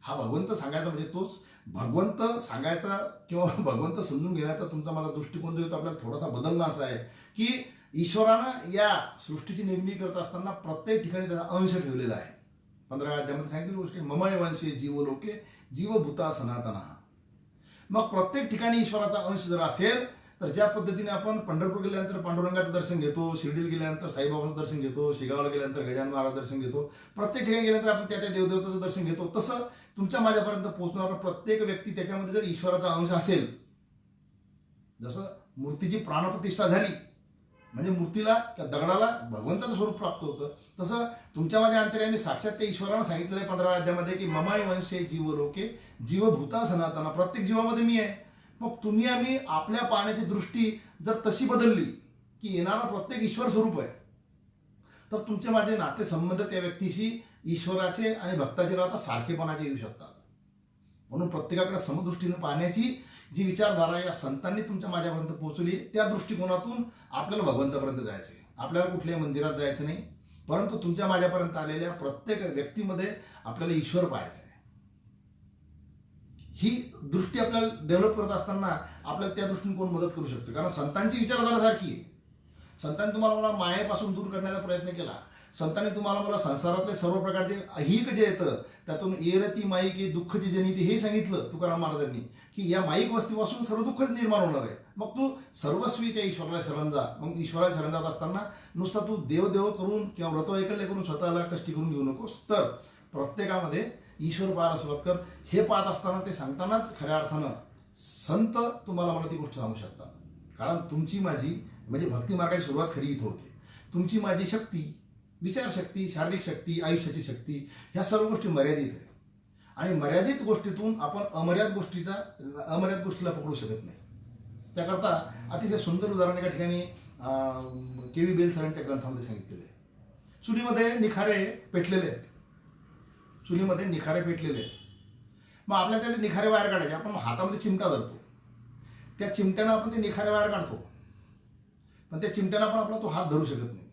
हा भगवंत सांगायचा म्हणजे तोच भगवंत सांगायचा किंवा भगवंत समजून घेण्याचा तुमचा मला दृष्टिकोन जो येतो आपल्याला थोडासा बदलणं असा आहे की ईश्वरानं या सृष्टीची निर्मिती करत असताना प्रत्येक ठिकाणी त्याचा अंश ठेवलेला आहे. 15व्या अध्यायामध्ये सांगितलेली गोष्ट ममय वंशे जीवलोके जीवभूता सनातना. मग प्रत्येक ठिकाणी ईश्वराचा अंश जर असेल तर ज्या पद्धतीने आपण पंढरपूर गेल्यानंतर पांडुरंगाचं दर्शन घेतो, शिर्डीला गेल्यानंतर साईबाबांचं दर्शन घेतो, शेगावला गेल्यानंतर गजानन महाराज दर्शन घेतो, प्रत्येक ठिकाणी गेल्यानंतर आपण त्या देवदेवताचं दर्शन घेतो. तसं तुमच्या माझ्यापर्यंत पोहोचणारा प्रत्येक व्यक्ती त्याच्यामध्ये जर ईश्वराचा अंश असेल, जसं मूर्तीची प्राणप्रतिष्ठा झाली, म्हणजे मूर्तीला किंवा दगडाला भगवंताचं स्वरूप प्राप्त होतं. तसं तुमच्या माझ्या अंतर्यामी साक्षात त्या ईश्वरानं सांगितलेलं आहे 15व्या अध्यायामध्ये की ममाय वंशे जीव लोके जीवभूता सनातना, प्रत्येक जीवामध्ये मी आहे. मग तुम्ही आम्ही आपल्या पाहण्याची दृष्टी जर तशी बदलली की येणारा प्रत्येक ईश्वर स्वरूप आहे, तर तुमचे माझे नातेसंबंध त्या व्यक्तीशी ईश्वराचे आणि भक्ताचे राहता सारखेपणाचे येऊ शकतात. म्हणून प्रत्येकाकडे समदृष्टीने पाहण्याची जी विचारधारा या संतांनी तुमच्या माझ्यापर्यंत पोहोचवली, त्या दृष्टिकोनातून आपल्याला भगवंतापर्यंत जायचं आहे. आपल्याला कुठल्याही मंदिरात जायचं नाही, परंतु तुमच्या माझ्यापर्यंत आलेल्या प्रत्येक व्यक्तीमध्ये आपल्याला ईश्वर पाहायचा आहे. ही दृष्टी आपल्याला डेव्हलप करत असताना आपल्याला त्या दृष्टीने कोण मदत करू शकतो? कारण संतांची विचारधारा सारखी आहे. संतांनी तुम्हाला मला मायेपासून दूर करण्याचा प्रयत्न केला. संतांनी तुम्हाला मला संसारातले सर्व प्रकारचे अहिक जे येतं त्यातून येरती माईक दुःखची जनिती हे सांगितलं तुकाराम महाराजांनी की या माईक वस्तीपासून सर्व दुःखच निर्माण होणार आहे. मग तू सर्वस्वी त्या ईश्वराला शरण जा. मग ईश्वराला शरण जात असताना नुसता तू देव करून किंवा व्रतवैकल्य करून स्वतःला कष्टी करून घेऊ नकोस, तर प्रत्येकामध्ये ईश्वर पाहायला सुरुवात कर. हे पाहत असताना ते सांगतानाच खऱ्या अर्थानं संत तुम्हाला मला ती गोष्ट सांगू शकतात. कारण तुमची माझी म्हणजे भक्ती मार्गाची सुरुवात खरी इथं होते. तुमची माझी शक्ती, विचारशक्ती, शारीरिक शक्ती, आयुष्याची शक्ती, ह्या सर्व गोष्टी मर्यादित आहे. आणि मर्यादित गोष्टीतून आपण अमर्याद गोष्टीला पकडू शकत नाही. त्याकरता अतिशय सुंदर उदाहरण एका ठिकाणी के.व्ही. बेल सरांच्या ग्रंथामध्ये सांगितलेलं आहे. चुलीमध्ये निखारे पेटलेले आहेत. मग आपल्याला त्याचे निखारे बाहेर काढायचे. आपण हातामध्ये चिमटा धरतो, त्या चिमट्यानं आपण ते निखारे बाहेर काढतो, पण त्या चिमट्यानं आपण आपला तो हात धरू शकत नाही.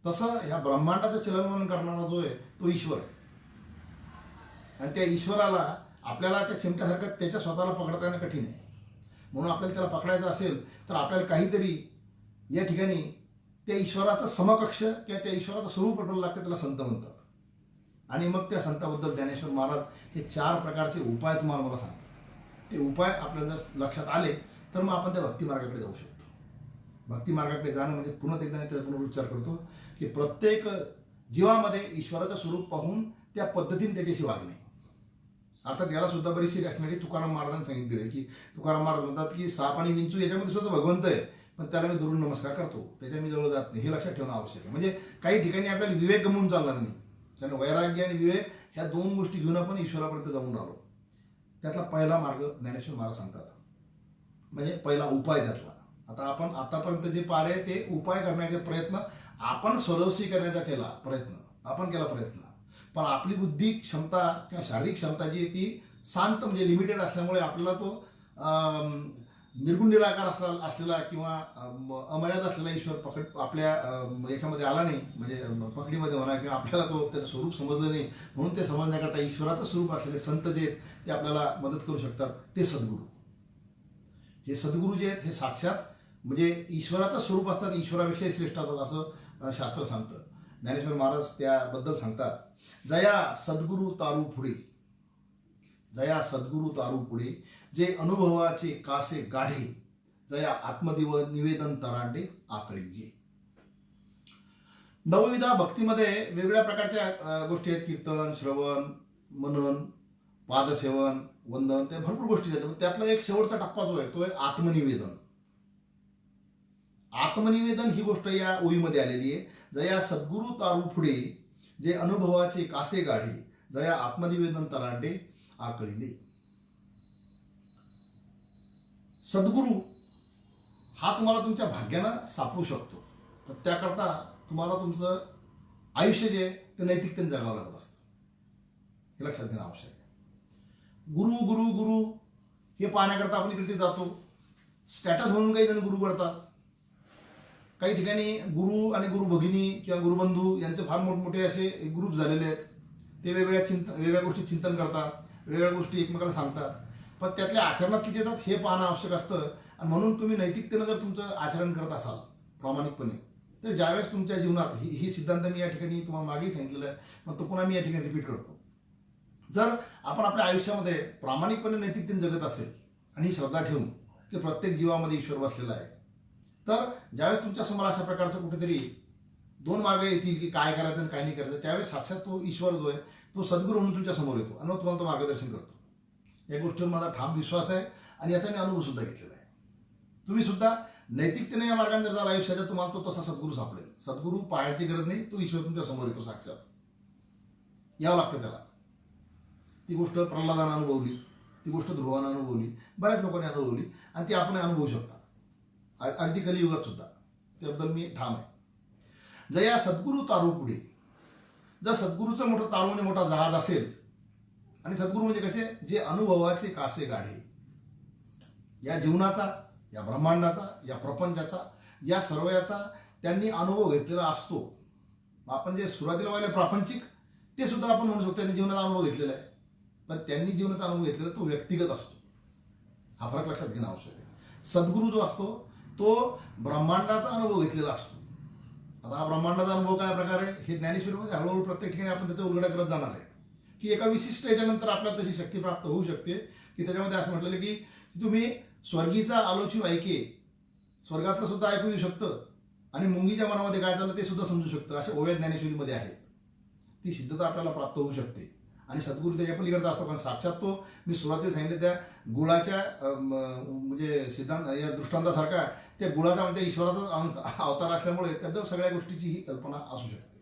तसं ह्या ब्रह्मांडाचं चलनवलन करणारा जो आहे तो ईश्वर आहे. आणि त्या ईश्वराला आपल्याला त्या चिमट्यासारखं त्याच्या स्वतःला पकडता येणं कठीण आहे. म्हणून आपल्याला त्याला पकडायचं असेल तर आपल्याला काहीतरी या ठिकाणी त्या ईश्वराचं समकक्ष किंवा त्या ईश्वराचं स्वरूप पटवलं लागतं. त्याला संत म्हणतात. आणि मग त्या संताबद्दल ज्ञानेश्वर महाराज हे 4 प्रकारचे उपाय तुम्हाला मला सांगतात. ते उपाय आपल्याला जर लक्षात आले तर मग आपण त्या भक्ती मार्गाकडे जाऊ शकतो. भक्ती मार्गाकडे जाणं म्हणजे पुन्हा एकदा मी त्याचा पुनरुच्चार करतो की प्रत्येक जीवामध्ये ईश्वराचं स्वरूप पाहून त्या पद्धतीने त्याच्याशी वागणे. अर्थात याला सुद्धा बरीचशी रॅशनॅलिटी तुकाराम महाराजांनी सांगितली आहे की तुकाराम महाराज म्हणतात की साप आणि विंचू याच्यामध्ये सुद्धा भगवंत आहे, पण त्याला मी दुरून नमस्कार करतो, त्याच्या मी जवळ जात नाही. हे लक्षात ठेवणं आवश्यक आहे. म्हणजे काही ठिकाणी आपल्याला विवेक गमवून चालणार नाही. कारण वैराग्य आणि विवेक ह्या 2 गोष्टी घेऊन आपण ईश्वरापर्यंत जाऊन राहिलो. त्यातला पहिला मार्ग ज्ञानेश्वर महाराज सांगतात, म्हणजे पहिला उपाय त्यातला. आता आपण आतापर्यंत जे पाहिले ते उपाय करण्याचे प्रयत्न आपण स्वरवशी करण्याचा केला प्रयत्न. पण आपली बुद्धी क्षमता किंवा शारीरिक क्षमता जी आहे ती शांत म्हणजे लिमिटेड असल्यामुळे आपल्याला तो निर्गुण निराकार असलेला किंवा अमर्याद असलेला ईश्वर आपल्या याच्यामध्ये आला नाही, म्हणजे पकडीमध्ये म्हणा, किंवा आपल्याला तो त्याचं स्वरूप समजलं नाही. म्हणून ते समजण्याकरता ईश्वराचं स्वरूप असलेले संत जे आहेत ते आपल्याला मदत करू शकतात. ते सद्गुरू. हे सद्गुरू जे आहेत हे साक्षात म्हणजे ईश्वराचं स्वरूप असतात, ईश्वरापेक्षाही श्रेष्ठ असतात असं शास्त्र सांगतं. ज्ञानेश्वर महाराज त्याबद्दल सांगतात, जया सद्गुरू तारू पुढे जे अनुभवाचे कासे गाढे, जया निवेदन तरांडे आकळीजे. नवविधा भक्तीमध्ये वेगवेगळ्या प्रकारच्या गोष्टी आहेत. कीर्तन, श्रवण, मनन, पादसेवन, वंदन, त्या भरपूर गोष्टी आहेत. त्यातला एक शेवटचा टप्पा जो आहे तो आहे आत्मनिवेदन. आत्मनिवेदन ही गोष्ट या ओळीमध्ये आलेली आहे. जया सद्गुरू तारू पुढे जे अनुभवाचे कासे गाढे, जया आत्मनिवेदन तरांडे आकळीले. सद्गुरू हा तुम्हाला तुमच्या भाग्यानं सापडू शकतो, पण त्याकरता तुम्हाला तुमचं आयुष्य जे आहे ते नैतिकतेने जगावं लागत असतं. हे लक्षात घेणं आवश्यक आहे. गुरु गुरु गुरु हे पाहण्याकरता आपण इकडे जातो. स्टॅटस म्हणून काही जण गुरु करतात. काही ठिकाणी गुरु आणि गुरु भगिनी किंवा गुरुबंधू यांचे फार मोठमोठे असे ग्रुप झालेले आहेत. ते वेगवेगळ्या गोष्टी चिंतन करतात, वेगवेगळ्या गोष्टी एकमेकाला सांगतात, पण त्यातल्या आचरणात किती येतात हे पाहणं आवश्यक असतं. आणि म्हणून तुम्ही नैतिकतेनं जर तुमचं आचरण करत असाल प्रामाणिकपणे, तर ज्यावेळेस तुमच्या जीवनात ही सिद्धांत मी या ठिकाणी तुम्हाला मागेही सांगितलेलं आहे, मग तो पुन्हा मी या ठिकाणी रिपीट करतो. जर आपण आपल्या आयुष्यामध्ये प्रामाणिकपणे नैतिकतेने जगत असेल आणि ही श्रद्धा ठेवून की प्रत्येक जीवामध्ये ईश्वर बसलेला आहे, तर ज्यावेळेस तुमच्या समोर अशा प्रकारचं कुठेतरी 2 मार्ग येतील की काय करायचं आणि काय नाही करायचं, त्यावेळेस साक्षात तो ईश्वर जो आहे तो सद्गुरू म्हणून तुमच्या समोर येतो आणि मग तुम्हाला तो मार्गदर्शन करतो. या गोष्टीवर माझा ठाम विश्वास आहे आणि याचा मी अनुभव सुद्धा घेतलेला आहे. तुम्ही सुद्धा नैतिकतेने या मार्गाने जर झाला आयुष्याचा तुम्हाला तो तसा सद्गुरू सापडेल. सद्गुरू पाहायची गरज नाही, तो ईश्वर तुमच्या समोर येतो साक्षात. यावं लागतं त्याला. ती गोष्ट प्रल्हादानं अनुभवली, ती गोष्ट ध्रुवानं अनुभवली, बऱ्याच लोकांनी अनुभवली आणि ती आपण अनुभवू शकता. अगदी कलियुगात सुद्धा त्याबद्दल मी ठाम आहे. जर या सद्गुरू तारू पुढे, जर सद्गुरूचं मोठं तारू म्हणजे मोठा जहाज असेल, आणि सद्गुरू म्हणजे कसे, जे अनुभवाचे कासे गाढे, या जीवनाचा, या ब्रह्मांडाचा, या प्रपंचाचा, या सर्वयाचा त्यांनी अनुभव घेतलेला असतो. आपण जे सुरुवातीला पाहिलं प्रापंचिक, ते सुद्धा आपण म्हणू शकतो त्यांनी जीवनाचा अनुभव घेतलेला आहे. पण त्यांनी जीवनाचा अनुभव घेतलेला तो व्यक्तिगत असतो. हा फरक लक्षात घेणं आवश्यक आहे. सद्गुरू जो असतो तो ब्रह्मांडाचा अनुभव घेतलेला असतो. आता हा ब्रह्मांडाचा अनुभव काय प्रकार आहे हे ज्ञानेश्वरीमध्ये हळूहळू प्रत्येक ठिकाणी आपण त्याचा उलगडा करत जाणार आहे. की एका विशिष्ट याच्यानंतर आपल्याला तशी शक्ती प्राप्त होऊ शकते की त्याच्यामध्ये असं म्हटलेलं की तुम्ही स्वर्गीचा आलोचू ऐके, स्वर्गातलं सुद्धा ऐकू येऊ शकतं आणि मुंगीच्या मनामध्ये काय चाललं ते सुद्धा समजू शकतं. अशा ओव्या ज्ञानेश्वरीमध्ये आहेत. ती सिद्धता आपल्याला प्राप्त होऊ शकते आणि सद्गुरू त्याच्या पलीकडचा असतो. कारण साक्षात तो, मी सुरुवातीला सांगितलं त्या गुळाच्या म्हणजे सिद्धांत या दृष्टांतासारखा त्या गुळाचा म्हणजे ईश्वराचा अवतार असल्यामुळे त्याच्या सगळ्या गोष्टीची ही कल्पना असू शकते.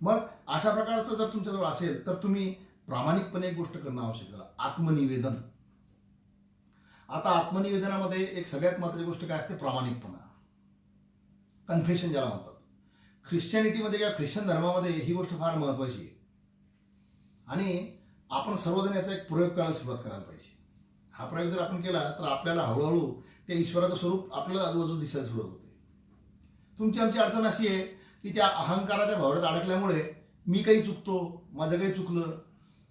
मग अशा प्रकारचं जर तुमच्याजवळ असेल तर तुम्ही प्रामाणिकपणे एक गोष्ट करणं आवश्यक आहे, आत्मनिवेदन. आता आत्मनिवेदनामध्ये एक सगळ्यात महत्त्वाची गोष्ट काय असते, प्रामाणिकपणा, कन्फेशन ज्याला म्हणतात. ख्रिश्चॅनिटीमध्ये किंवा ख्रिश्चन धर्मामध्ये ही गोष्ट फार महत्त्वाची आहे आणि आपण सर्वजण याचा एक प्रयोग करायला सुरुवात करायला पाहिजे. हा प्रयोग जर आपण केला तर आपल्याला हळूहळू त्या ईश्वराचं स्वरूप आपल्याला आजूबाजूला दिसायला सुरुवात होते. तुमची आमची अडचण अशी आहे की त्या अहंकाराच्या भवरात अडकल्यामुळे मी काही चुकतो, माझं काही चुकलं,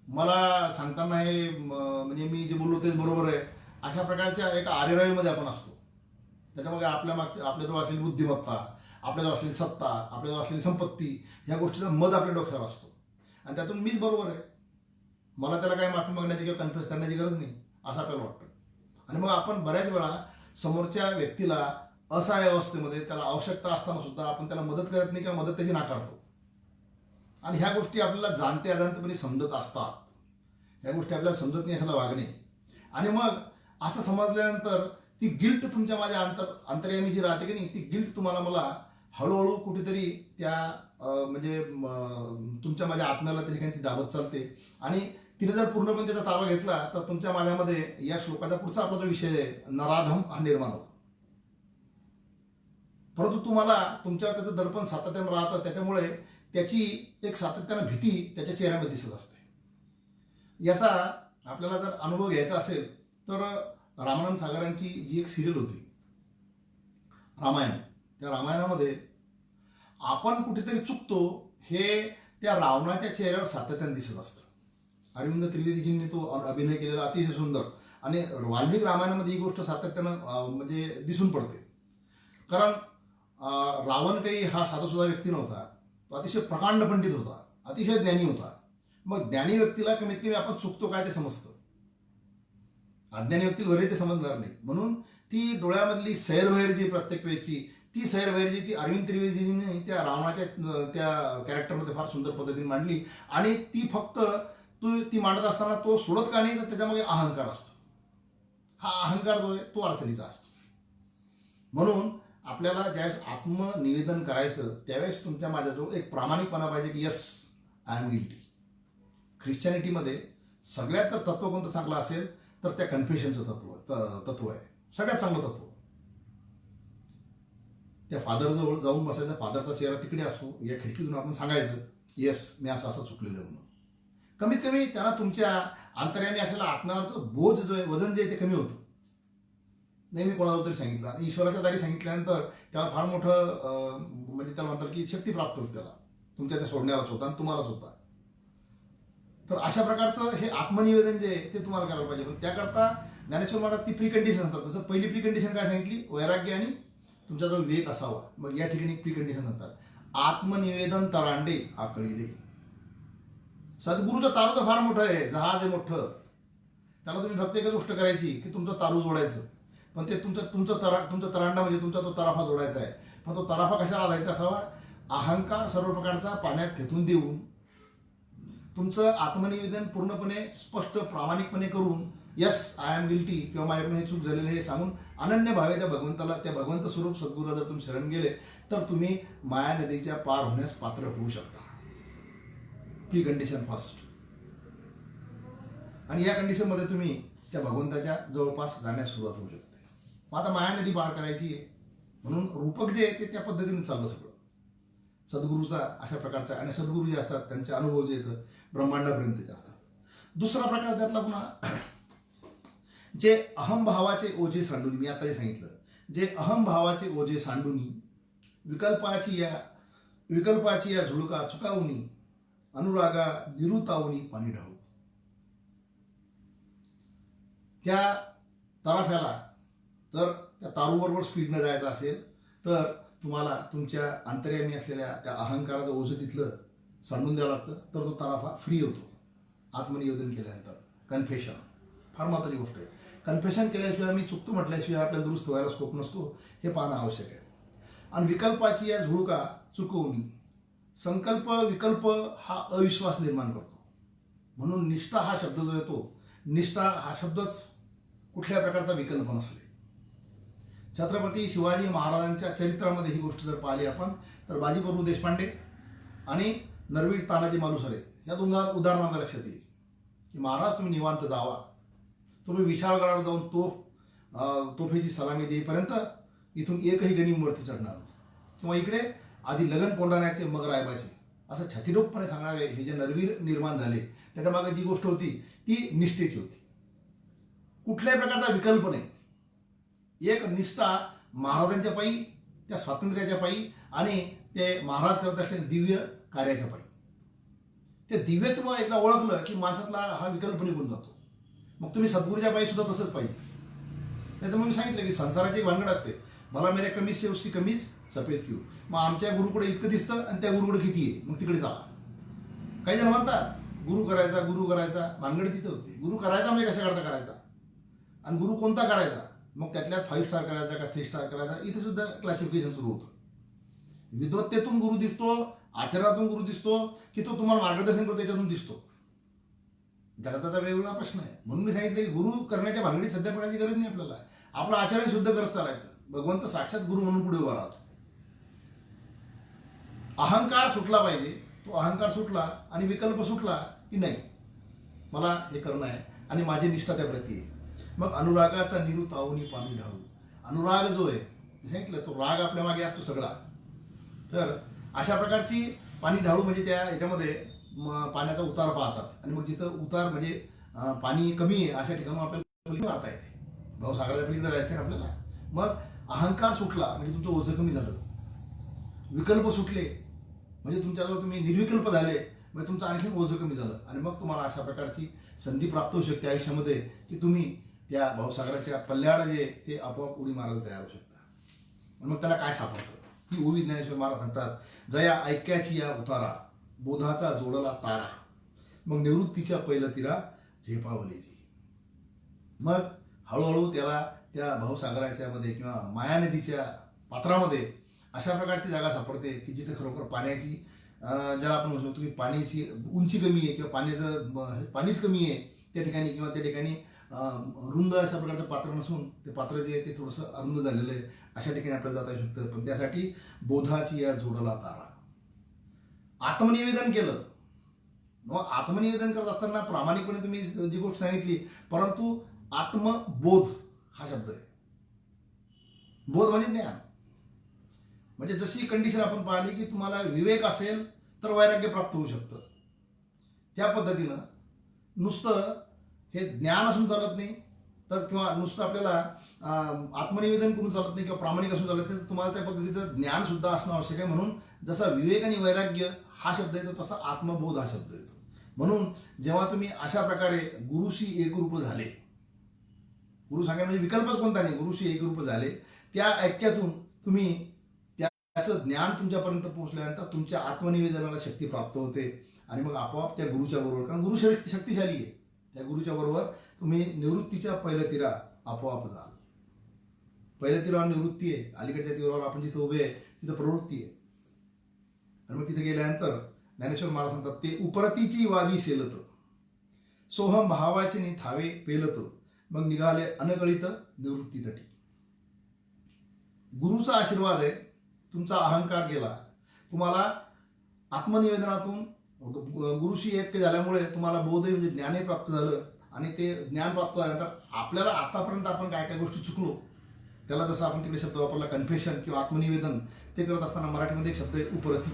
मला सांगताना हे म्हणजे मी जे बोललो तेच बरोबर आहे, अशा प्रकारच्या एका आरेरावीमध्ये आपण असतो. त्याच्यामध्ये आपल्याजवळ असलेली बुद्धिमत्ता, आपल्याजवळ असलेली सत्ता, आपल्याजवळ असलेली संपत्ती, ह्या गोष्टीचा मद आपल्या डोक्यावर असतो आणि त्यातून मीच बरोबर आहे, मला त्याला काही माफी मागण्याची किंवा कन्फ्युज करण्याची गरज नाही असं आपल्याला वाटतं. आणि मग आपण बऱ्याच वेळा समोरच्या व्यक्तीला असहाय अवस्थेमध्ये त्याला आवश्यकता असताना सुद्धा आपण त्याला मदत करत नाही किंवा मदत त्याची नाकारतो. आणि ह्या गोष्टी आपल्याला जाणते अजाणतेपणे समजत असतात. ह्या गोष्टी आपल्याला समजत नाही ह्याला वागणे. आणि मग असं समजल्यानंतर ती गिल्ट तुमच्या माझ्या अंतर्यामी जी राहते की नाही, ती गिल्ट तुम्हाला मला हळूहळू कुठेतरी त्या म्हणजे तुमच्या माझ्या आत्म्याला त्या ठिकाणी ती दाबत चालते आणि तिने जर पूर्णपणे त्याचा ताबा घेतला तर तुमच्या माझ्यामध्ये या श्लोकाचा पुढचा आपला जो विषय आहे नराधम हा निर्माण होतो. परंतु तुम्हाला तुमच्यावर त्याचं दडपण सातत्यानं राहतं, त्याच्यामुळे त्याची एक सातत्यानं भीती त्याच्या चेहऱ्यामध्ये दिसत असते. याचा आपल्याला जर अनुभव घ्यायचा असेल तर रामानंद सागरांची जी एक सिरियल होती रामायण, त्या रामायणामध्ये आपण कुठेतरी चुकतो हे त्या रावणाच्या चेहऱ्यावर सातत्यानं दिसत असतं. अरविंद त्रिवेदीजींनी तो अभिनय केलेला अतिशय सुंदर आणि वाल्मिक रामायणामध्ये ही गोष्ट सातत्यानं म्हणजे दिसून पडते. कारण रावण काही हा साधासुद्धा व्यक्ती नव्हता, तो अतिशय प्रकांड पंडित होता, अतिशय ज्ञानी होता. मग ज्ञानी व्यक्तीला कमीत कमी आपण चुकतो काय ते समजतं, अज्ञानी व्यक्तीला वगैरे ते समजणार नाही. म्हणून ती डोळ्यामधली सैरभैर जी प्रत्येक वेळची ती सैरभैर जी ती अरविंद त्रिवेदीजींनी त्या रावणाच्या त्या कॅरेक्टरमध्ये फार सुंदर पद्धतीने मांडली आणि ती फक्त ती मांडत असताना तो सोडत का नाही तर त्याच्यामध्ये अहंकार असतो. हा अहंकार जो आहे तो अडचणीचा असतो. म्हणून आपल्याला ज्यावेळेस आत्मनिवेदन करायचं त्यावेळेस तुमच्या माझ्याजवळ एक प्रामाणिकपणा पाहिजे की यस आय एम गिल्टी. ख्रिश्चॅनिटीमध्ये सगळ्यात जर तत्व कोणतं चांगलं असेल तर त्या कन्फेशनचं तत्व आहे सगळ्यात चांगलं तत्व. त्या फादरजवळ जाऊन बसायचं, फादरचा चेहरा तिकडे असतो, या खिडकीतून आपण सांगायचं येस मी असं असं चुकलेलं आहे म्हणून. कमीत कमी त्यांना तुमच्या अंतर्यामी असलेला आत्म्यावरचं बोज जो आहे, वजन जे आहे ते कमी होतं. नाही मी कोणाला तरी सांगितलं आणि ईश्वराच्या दारी सांगितल्यानंतर त्याला फार मोठं म्हणजे त्याला म्हणतात की शक्ती प्राप्त होते त्याला, तुमच्या त्या सोडण्यालाच होता आणि तुम्हालाच होता. तर अशा प्रकारचं हे आत्मनिवेदन जे आहे ते तुम्हाला करायला पाहिजे. पण त्याकरता ज्ञानेश्वर महाराज ती प्री कंडिशन असतात. जसं पहिली प्री कंडिशन काय सांगितली, वैराग्य आणि तुमचा जो विवेक असावा. मग या ठिकाणी एक प्री कंडिशन म्हणतात आत्मनिवेदन तरांडे आकळीले. सद्गुरूचं तारू तर फार मोठं आहे, जहाज आहे मोठं, त्याला तुम्ही फक्त एकच गोष्ट करायची की तुमचं तारू जोडायचं. पण ते तुमचं तरांडा म्हणजे तुमचा तो तराफा जोडायचा आहे. पण तो तराफा कशाला आधारित असावा, अहंकार सर्व प्रकारचा पाण्यात फेकून देऊन तुमचं आत्मनिवेदन पूर्णपणे स्पष्ट प्रामाणिकपणे करून यस आय एम गिल्टी किंवा माझ्याकडून हे चूक झालेली हे सांगून अनन्य भावे त्या भगवंताला, त्या भगवंत स्वरूप सद्गुरूला जर तुम्ही शरण गेले तर तुम्ही माया नदीच्या पार होण्यास पात्र होऊ शकता. Pre condition first. आणि या कंडिशनमध्ये तुम्ही त्या भगवंताच्या जवळपास जाण्यास सुरुवात होऊ शकते. मग आता माया नदी पार करायची आहे म्हणून रूपक जे आहे ते त्या पद्धतीने चाललं सगळं सद्गुरूचा अशा प्रकारचा. आणि सद्गुरू जे असतात त्यांचे अनुभव जे येतं ब्रह्मांडापर्यंतचे असतात. दुसरा प्रकार त्यातला पुन्हा जे अहमभावाचे ओझे सांडून, मी आता जे सांगितलं, जे अहमभावाचे ओझे सांडूनी विकल्पाची या झुळका चुकावूनी अनुरागा निरुतावूनी पाणी ढाळू. त्या तराफ्याला जर त्या तारूबरोबर स्पीडनं जायचं असेल तर तुम्हाला तुमच्या अंतर्यामी असलेल्या त्या अहंकाराचं ओझं तिथलं सांडून द्यावं लागतं, तर तो तराफा फ्री होतो आत्मनिवेदन केल्यानंतर. कन्फेशन फार महत्त्वाची गोष्ट आहे. कन्फेशन केल्याशिवाय, मी चुकतो म्हटल्याशिवाय आपल्याला दुरुस्त व्हायला स्कोप नसतो, हे पाहणं आवश्यक आहे. आणि विकल्पाची या झुळका चुकवणी, संकल्प विकल्प हा अविश्वास निर्माण करतो. म्हणून निष्ठा हा शब्द जो येतो, निष्ठा हा शब्दच कुठल्या प्रकारचा विकल्प नसले. छत्रपती शिवाजी महाराजांच्या चरित्रामध्ये ही गोष्ट जर पाहिली आपण तर बाजीप्रभू देशपांडे आणि नरवीर तानाजी मालुसरे या दोन उदाहरणार्थ लक्षात येईल की महाराज तुम्ही निवांत जावा, तुम्ही विशाळगडावर जाऊन तोफेची सलामी देईपर्यंत इथून एकही गनिमवरती चढणार नाही, किंवा इकडे आधी लगन कोंडाण्याचे मग रायबाचे, असं छतिरोपपणे सांगणारे हे जे नरवीर निर्माण झाले त्याच्यामागे जी गोष्ट होती ती निष्ठेची होती. कुठल्याही प्रकारचा विकल्प नाही. एक निष्ठा महाराजांच्या पायी, त्या स्वातंत्र्याच्या पायी आणि ते महाराज करत असलेल्या दिव्य कार्याच्या पायी. ते दिव्यत्व एकदा ओळखलं की माणसातला हा विकल्प निघून जातो. मग तुम्ही सद्गुरूच्या पायी सुद्धा तसंच पाहिजे. नाही तर मग मी सांगितलं की संसाराची एक भानगड असते, मला मेरे कमीज से उसकी कमीज सफेद क्यू. मग आमच्या गुरुकडे इतकं दिसतं आणि त्या गुरुकडे किती आहे, मग तिकडे चला. काही जण म्हणतात गुरु करायचा भानगड तिथं होते. गुरु करायचा म्हणजे कशा करता करायचा, आणि गुरु कोणता करायचा, मग त्यातल्या 5 स्टार करायचा का 3 स्टार करायचा, इथे सुद्धा क्लासिफिकेशन सुरू होतं. विद्वत्तेतून गुरु दिसतो, आचरणातून गुरु दिसतो, की तो तुम्हाला मार्गदर्शन करतो त्याच्यातून दिसतो. जगताचा वेगवेगळा प्रश्न आहे. म्हणून मी सांगितलं की गुरु करण्याच्या भानगडीत सध्या पडायची गरज नाही आपल्याला. आपलं आचरण शुद्ध करत चालायचं. भगवंत साक्षात गुरु म्हणून पुढे उभा राहतो. अहंकार सुटला पाहिजे. तो अहंकार सुटला आणि विकल्प सुटला की नाही, मला हे करणं आहे आणि माझी निष्ठा त्याप्रती आहे. मग अनुरागाचा निरुतावूनी पाणी ढाळू. अनुराग जो आहे सांगितलं, तो राग आपल्या मागे असतो सगळा. तर अशा प्रकारची पाणी ढाळू म्हणजे त्या याच्यामध्ये पाण्याचा उतार पाहतात आणि मग जिथं उतार म्हणजे पाणी कमी आहे अशा ठिकाणी आपल्याला मारता येते. भावसागराच्या पलीकडे जायचं आहे आपल्याला. मग अहंकार सुटला म्हणजे तुमचं ओझं कमी झालं, विकल्प सुटले म्हणजे तुमच्याजवळ तुम्ही निर्विकल्प झाले म्हणजे तुमचं आणखी ओझं कमी झालं. आणि मग तुम्हाला अशा प्रकारची संधी प्राप्त होऊ शकते आयुष्यामध्ये की तुम्ही त्या भावसागराच्या पल्ल्याड जे ते आपोआप उडी मारायला तयार होऊ शकता. मग त्याला काय सापडतं, ती ओवी ज्ञानेश्वर महाराज सांगतात, जया ऐक्याची या उतारा बोधाचा जोडला तारा, मग निवृत्तीच्या पहिलं तिरा झेपावलेची. मग हळूहळू त्याला त्या भावसागराच्या मध्ये किंवा मायानदीच्या पात्रामध्ये अशा प्रकारची जागा सापडते की जिथे खरोखर पाण्याची ज्याला आपण म्हणू शकतो की पाण्याची उंची कमी आहे किंवा पाणीच कमी आहे त्या ठिकाणी, किंवा त्या ठिकाणी रुंद अशा प्रकारचं पात्र नसून ते पात्र जे आहे ते थोडंसं अरुंद झालेलं आहे, अशा ठिकाणी आपल्याला जाता येऊ शकतं. पण त्यासाठी बोधाची या जोडला तारा. आत्मनिवेदन केलं. मग आत्मनिवेदन करत असताना प्रामाणिकपणे तुम्ही जी गोष्ट सांगितली, परंतु आत्मबोध हा शब्द आहे. बोध म्हणजे ज्ञान. म्हणजे जशी कंडिशन आपण पाहिली की तुम्हाला विवेक असेल तर वैराग्य प्राप्त होऊ शकतं. त्या पद्धतीनं नुसतं हे ज्ञान असून चालत नाही, तर किंवा नुसतं आपल्याला आत्मनिवेदन करून चालत नाही किंवा प्रामाणिक असून चालत नाही, तर तुम्हाला त्या पद्धतीचं ज्ञान सुद्धा असणं आवश्यक आहे. म्हणून जसा विवेक आणि वैराग्य हा शब्द येतो तसा आत्मबोध हा शब्द येतो. म्हणून जेव्हा तुम्ही अशा प्रकारे गुरुशी एकरूप झाले, गुरु सांगायला म्हणजे विकल्पच कोणता नाही, गुरुशी एकरूप झाले, त्या ऐक्यातून तुम्ही त्याचं ज्ञान तुमच्यापर्यंत पोहोचल्यानंतर तुमच्या आत्मनिवेदनाला शक्ती प्राप्त होते आणि मग आपोआप त्या गुरुच्या बरोबर, कारण गुरु शक्तिशाली आहे, त्या गुरुच्या बरोबर तुम्ही निवृत्तीच्या पहिल्या तीरा आपोआप जाल. पहिल्या तीरावर निवृत्ती आहे, अलीकडच्या तीरावर आपण जिथं उभे आहे तिथं प्रवृत्ती आहे. आणि मग तिथे गेल्यानंतर ज्ञानेश्वर महाराज सांगतात, ते उपरतीची वावी सेलत सोहम भावाचे नि थावे पेलत मग निघाले अनगळित निवृत्ती तटी. गुरुचा आशीर्वाद आहे, तुमचा अहंकार गेला, तुम्हाला आत्मनिवेदनातून गुरुशी ऐक्य झाल्यामुळे तुम्हाला बोधही म्हणजे ज्ञानही प्राप्त झालं. आणि ते ज्ञान प्राप्त झाल्यानंतर आपल्याला आतापर्यंत आपण काय काय गोष्टी चुकलो त्याला जसं आपण तिकडे शब्द वापरला कन्फेशन किंवा आत्मनिवेदन, ते करत असताना मराठीमध्ये एक शब्द आहे उपरती.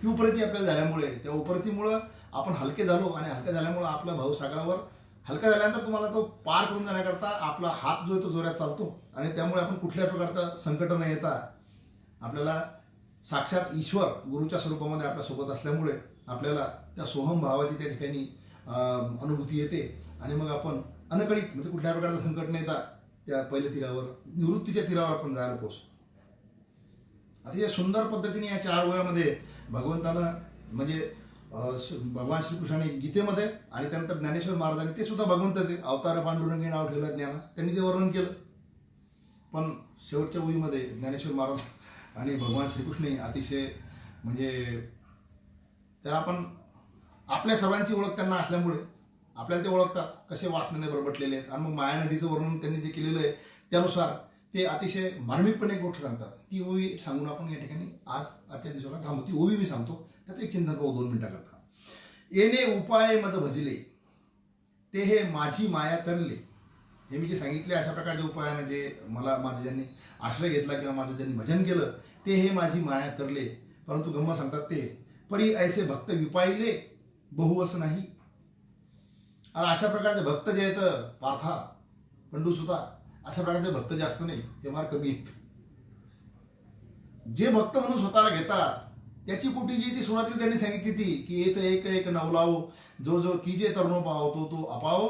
ती उपरती आपल्याला झाल्यामुळे, त्या उपरतीमुळं आपण हलके झालो आणि हलके झाल्यामुळं आपल्या भावसागरावर हलका झाल्यानंतर तुम्हाला तो पार करून जाण्याकरता आपला हात जो आहे तो जोरात चालतो. आणि त्यामुळे आपण कुठल्या प्रकारचं संकट न येता आपल्याला साक्षात ईश्वर गुरुच्या स्वरूपामध्ये आपल्यासोबत असल्यामुळे आपल्याला त्या सोहम भावाची त्या ठिकाणी अनुभूती येते. आणि मग आपण अनकळित म्हणजे कुठल्या प्रकारचं संकट न येता त्या पहिल्या तीरावर, निवृत्तीच्या तीरावर आपण जायला पोहोचतो. अतिशय सुंदर पद्धतीने या 4 वयामध्ये भगवंतानं म्हणजे भगवान श्रीकृष्णाने गीतेमध्ये आणि त्यानंतर ज्ञानेश्वर महाराजांनी, ते सुद्धा भगवंताचे अवतार पांडुरंगी नाव ठेवलं ज्ञाना, त्यांनी ते वर्णन केलं. पण शेवटच्या ओळीमध्ये ज्ञानेश्वर महाराज आणि भगवान श्रीकृष्ण अतिशय म्हणजे त्याला आपण आपल्या सर्वांची ओळख त्यांना असल्यामुळे आपल्याला ते ओळखतात कसे वासनेने बरबटलेले आहेत. आणि मग माया नदीचं वर्णन त्यांनी जे केलेलं आहे त्यानुसार ते अतिशय मार्मिकपणे एक गोष्ट सांगतात. ती ओवी सांगून आपण या ठिकाणी आजच्या दिवसाला थांबू. ती ओवी मी सांगतो, त्याचं एक चिंतन पाहू 2 मिनिटाकरता. येणे उपाय मज भजिले, ते हे माझी माया तरले. हे मी जे सांगितले अशा प्रकारच्या उपायानं जे मला माझं ज्यांनी आश्रय घेतला किंवा माझं ज्यांनी भजन केलं ते हे माझी माया तरले. परंतु गम्मा सांगतात ते परी ऐसे भक्त विपाईले बहुवस नाही. आणि अशा प्रकारचे भक्त जे आहेत पार्था पंडूसुता, अशा प्रकारचे भक्त जास्त नाही, ते फार कमी आहेत. जे भक्त म्हणून स्वतःला घेतात त्याची कोटी जी ती सुरुवातीला त्यांनी सांगितली ती की येत एक एक नवलावो, जो जो की जे तरुण पाहो तो तो अपावो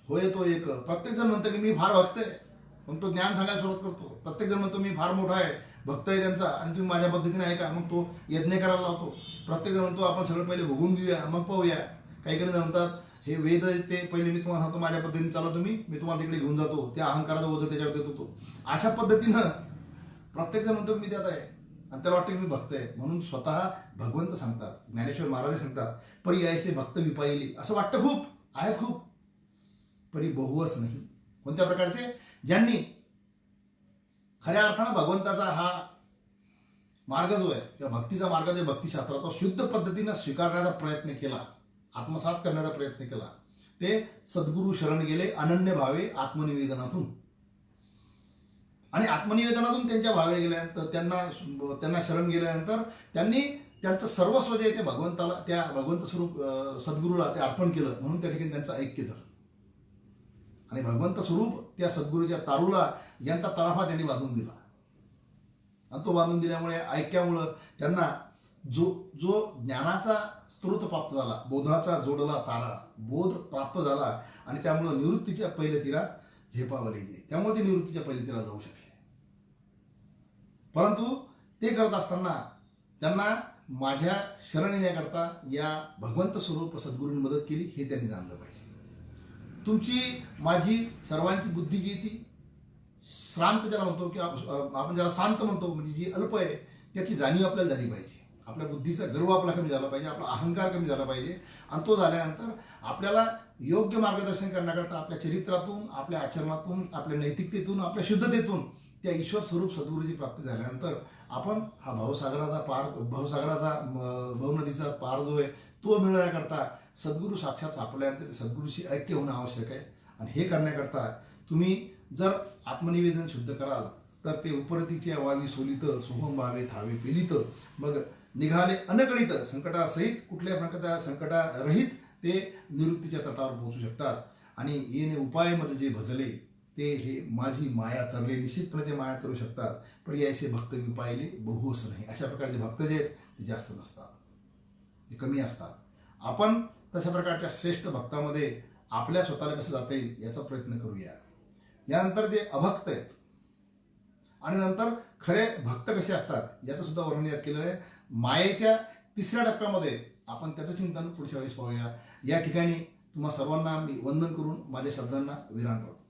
होय तो एक. प्रत्येक जण म्हणतं की मी फार भक्त आहे, पण तो ज्ञान सांगायला सुरुवात करतो. प्रत्येक जण म्हणतो मी फार मोठा आहे, भक्त आहे त्यांचा, आणि तुम्ही माझ्या पद्धतीने ऐका, मग तो यज्ञ करायला लावतो. प्रत्येक जण म्हणतो आपण सगळं पहिले भोगून घेऊया मग पाहूया. काही जण म्हणतात हे वेद ते पहिले मी तुम्हाला सांगतो माझ्या पद्धतीने चाला तुम्ही, मी तुम्हाला तिकडे घेऊन जातो, त्या अहंकाराचं ओझं त्याच्यावर देत होतो. अशा पद्धतीनं प्रत्येक जण म्हणतो मी त्यात आहे आणि त्याला वाटतं की मी भक्त आहे. म्हणून स्वतः भगवंत सांगतात, ज्ञानेश्वर महाराज सांगतात परी ऐसे भक्त विपाईले. असं वाटतं खूप आहेत, खूप, परी बहुवस नाही. कोणत्या प्रकारचे? ज्यांनी खऱ्या अर्थानं भगवंताचा हा मार्ग जो आहे किंवा भक्तीचा मार्ग जो भक्तिशास्त्राचा तो शुद्ध पद्धतीनं स्वीकारण्याचा प्रयत्न केला, आत्मसात करण्याचा प्रयत्न केला, ते सद्गुरू शरण गेले अनन्य भावे आत्मनिवेदनातून. आणि आत्मनिवेदनातून त्यांच्या भावे गेल्यानंतर त्यांना शरण गेल्यानंतर त्यांनी त्यांचं सर्वस्व जे ते भगवंताला, त्या भगवंत स्वरूप सद्गुरूला ते अर्पण केलं. म्हणून त्या ठिकाणी त्यांचं ऐक्य झालं. आणि भगवंत स्वरूप त्या सद्गुरूच्या तारूला यांचा तराफा त्यांनी बांधून दिला. आणि तो बांधून दिल्यामुळे ऐक्यामुळं त्यांना जो ज्ञानाचा स्रोत प्राप्त झाला, बोधाचा जोडला तारा, बोध प्राप्त झाला आणि त्यामुळं निवृत्तीच्या पहिल्या तीरात झेपावले जे, त्यामुळे ते निवृत्तीच्या पहिल्या तीरात जाऊ शकले. परंतु ते करत असताना त्यांना माझ्या शरण येण्याकरता या भगवंत स्वरूप सद्गुरूंनी मदत केली हे त्यांनी जाणलं पाहिजे. तुमची माझी सर्वांची बुद्धी जी ती श्रांत ज्याला म्हणतो की आपण ज्याला शांत म्हणतो, म्हणजे जी अल्प आहे त्याची जाणीव आपल्याला झाली पाहिजे. आपल्या बुद्धीचा गर्व आपला कमी झाला पाहिजे, आपला अहंकार कमी झाला पाहिजे. आणि तो झाल्यानंतर आपल्याला योग्य मार्गदर्शन करण्याकरता आपल्या चरित्रातून, आपल्या आचरणातून, आपल्या नैतिकतेतून, आपल्या शुद्धतेतून त्या ईश्वर स्वरूप सद्गुरूची प्राप्ती झाल्यानंतर आपण हा भवनदीचा पार जो आहे तो मिळवण्याकरता सद्गुरू साक्षात सापडल्यानंतर सद्गुरूशी ऐक्य होणं आवश्यक आहे. आणि हे करण्याकरता तुम्ही जर आत्मनिवेदन शुद्ध कराल तर ते उपरतीचे वावी सोलित सोहम भावे थावे पेलित. मग निघाले अनकळित संकटासहित, कुठल्या प्रकारच्या संकटारहित ते निवृत्तीच्या तटावर पोहोचू शकतात. आणि येणे उपाय मध्ये जे भजले ते हे माझी माया तरले. निश्चितपणे ते माया तरू शकतात. पर्यायचे भक्त विपायले बहुवस नाही. अशा प्रकारचे भक्त जे आहेत ते जास्त नसतात, ते कमी असतात. आपण तशा प्रकारच्या श्रेष्ठ भक्तामध्ये आपल्या स्वतःला कसं जाता येईल याचा प्रयत्न करूया. यानंतर जे अभक्त आहेत आणि नंतर खरे भक्त कसे असतात याचं सुद्धा वर्णन यात केलेलं आहे. मायेच्या 3ऱ्या टप्प्यामध्ये आपण त्याचं चिंतन पुढच्या वेळेस पाहूया. या ठिकाणी तुम्हा सर्वांना मी वंदन करून माझ्या शब्दांना विराम करतो.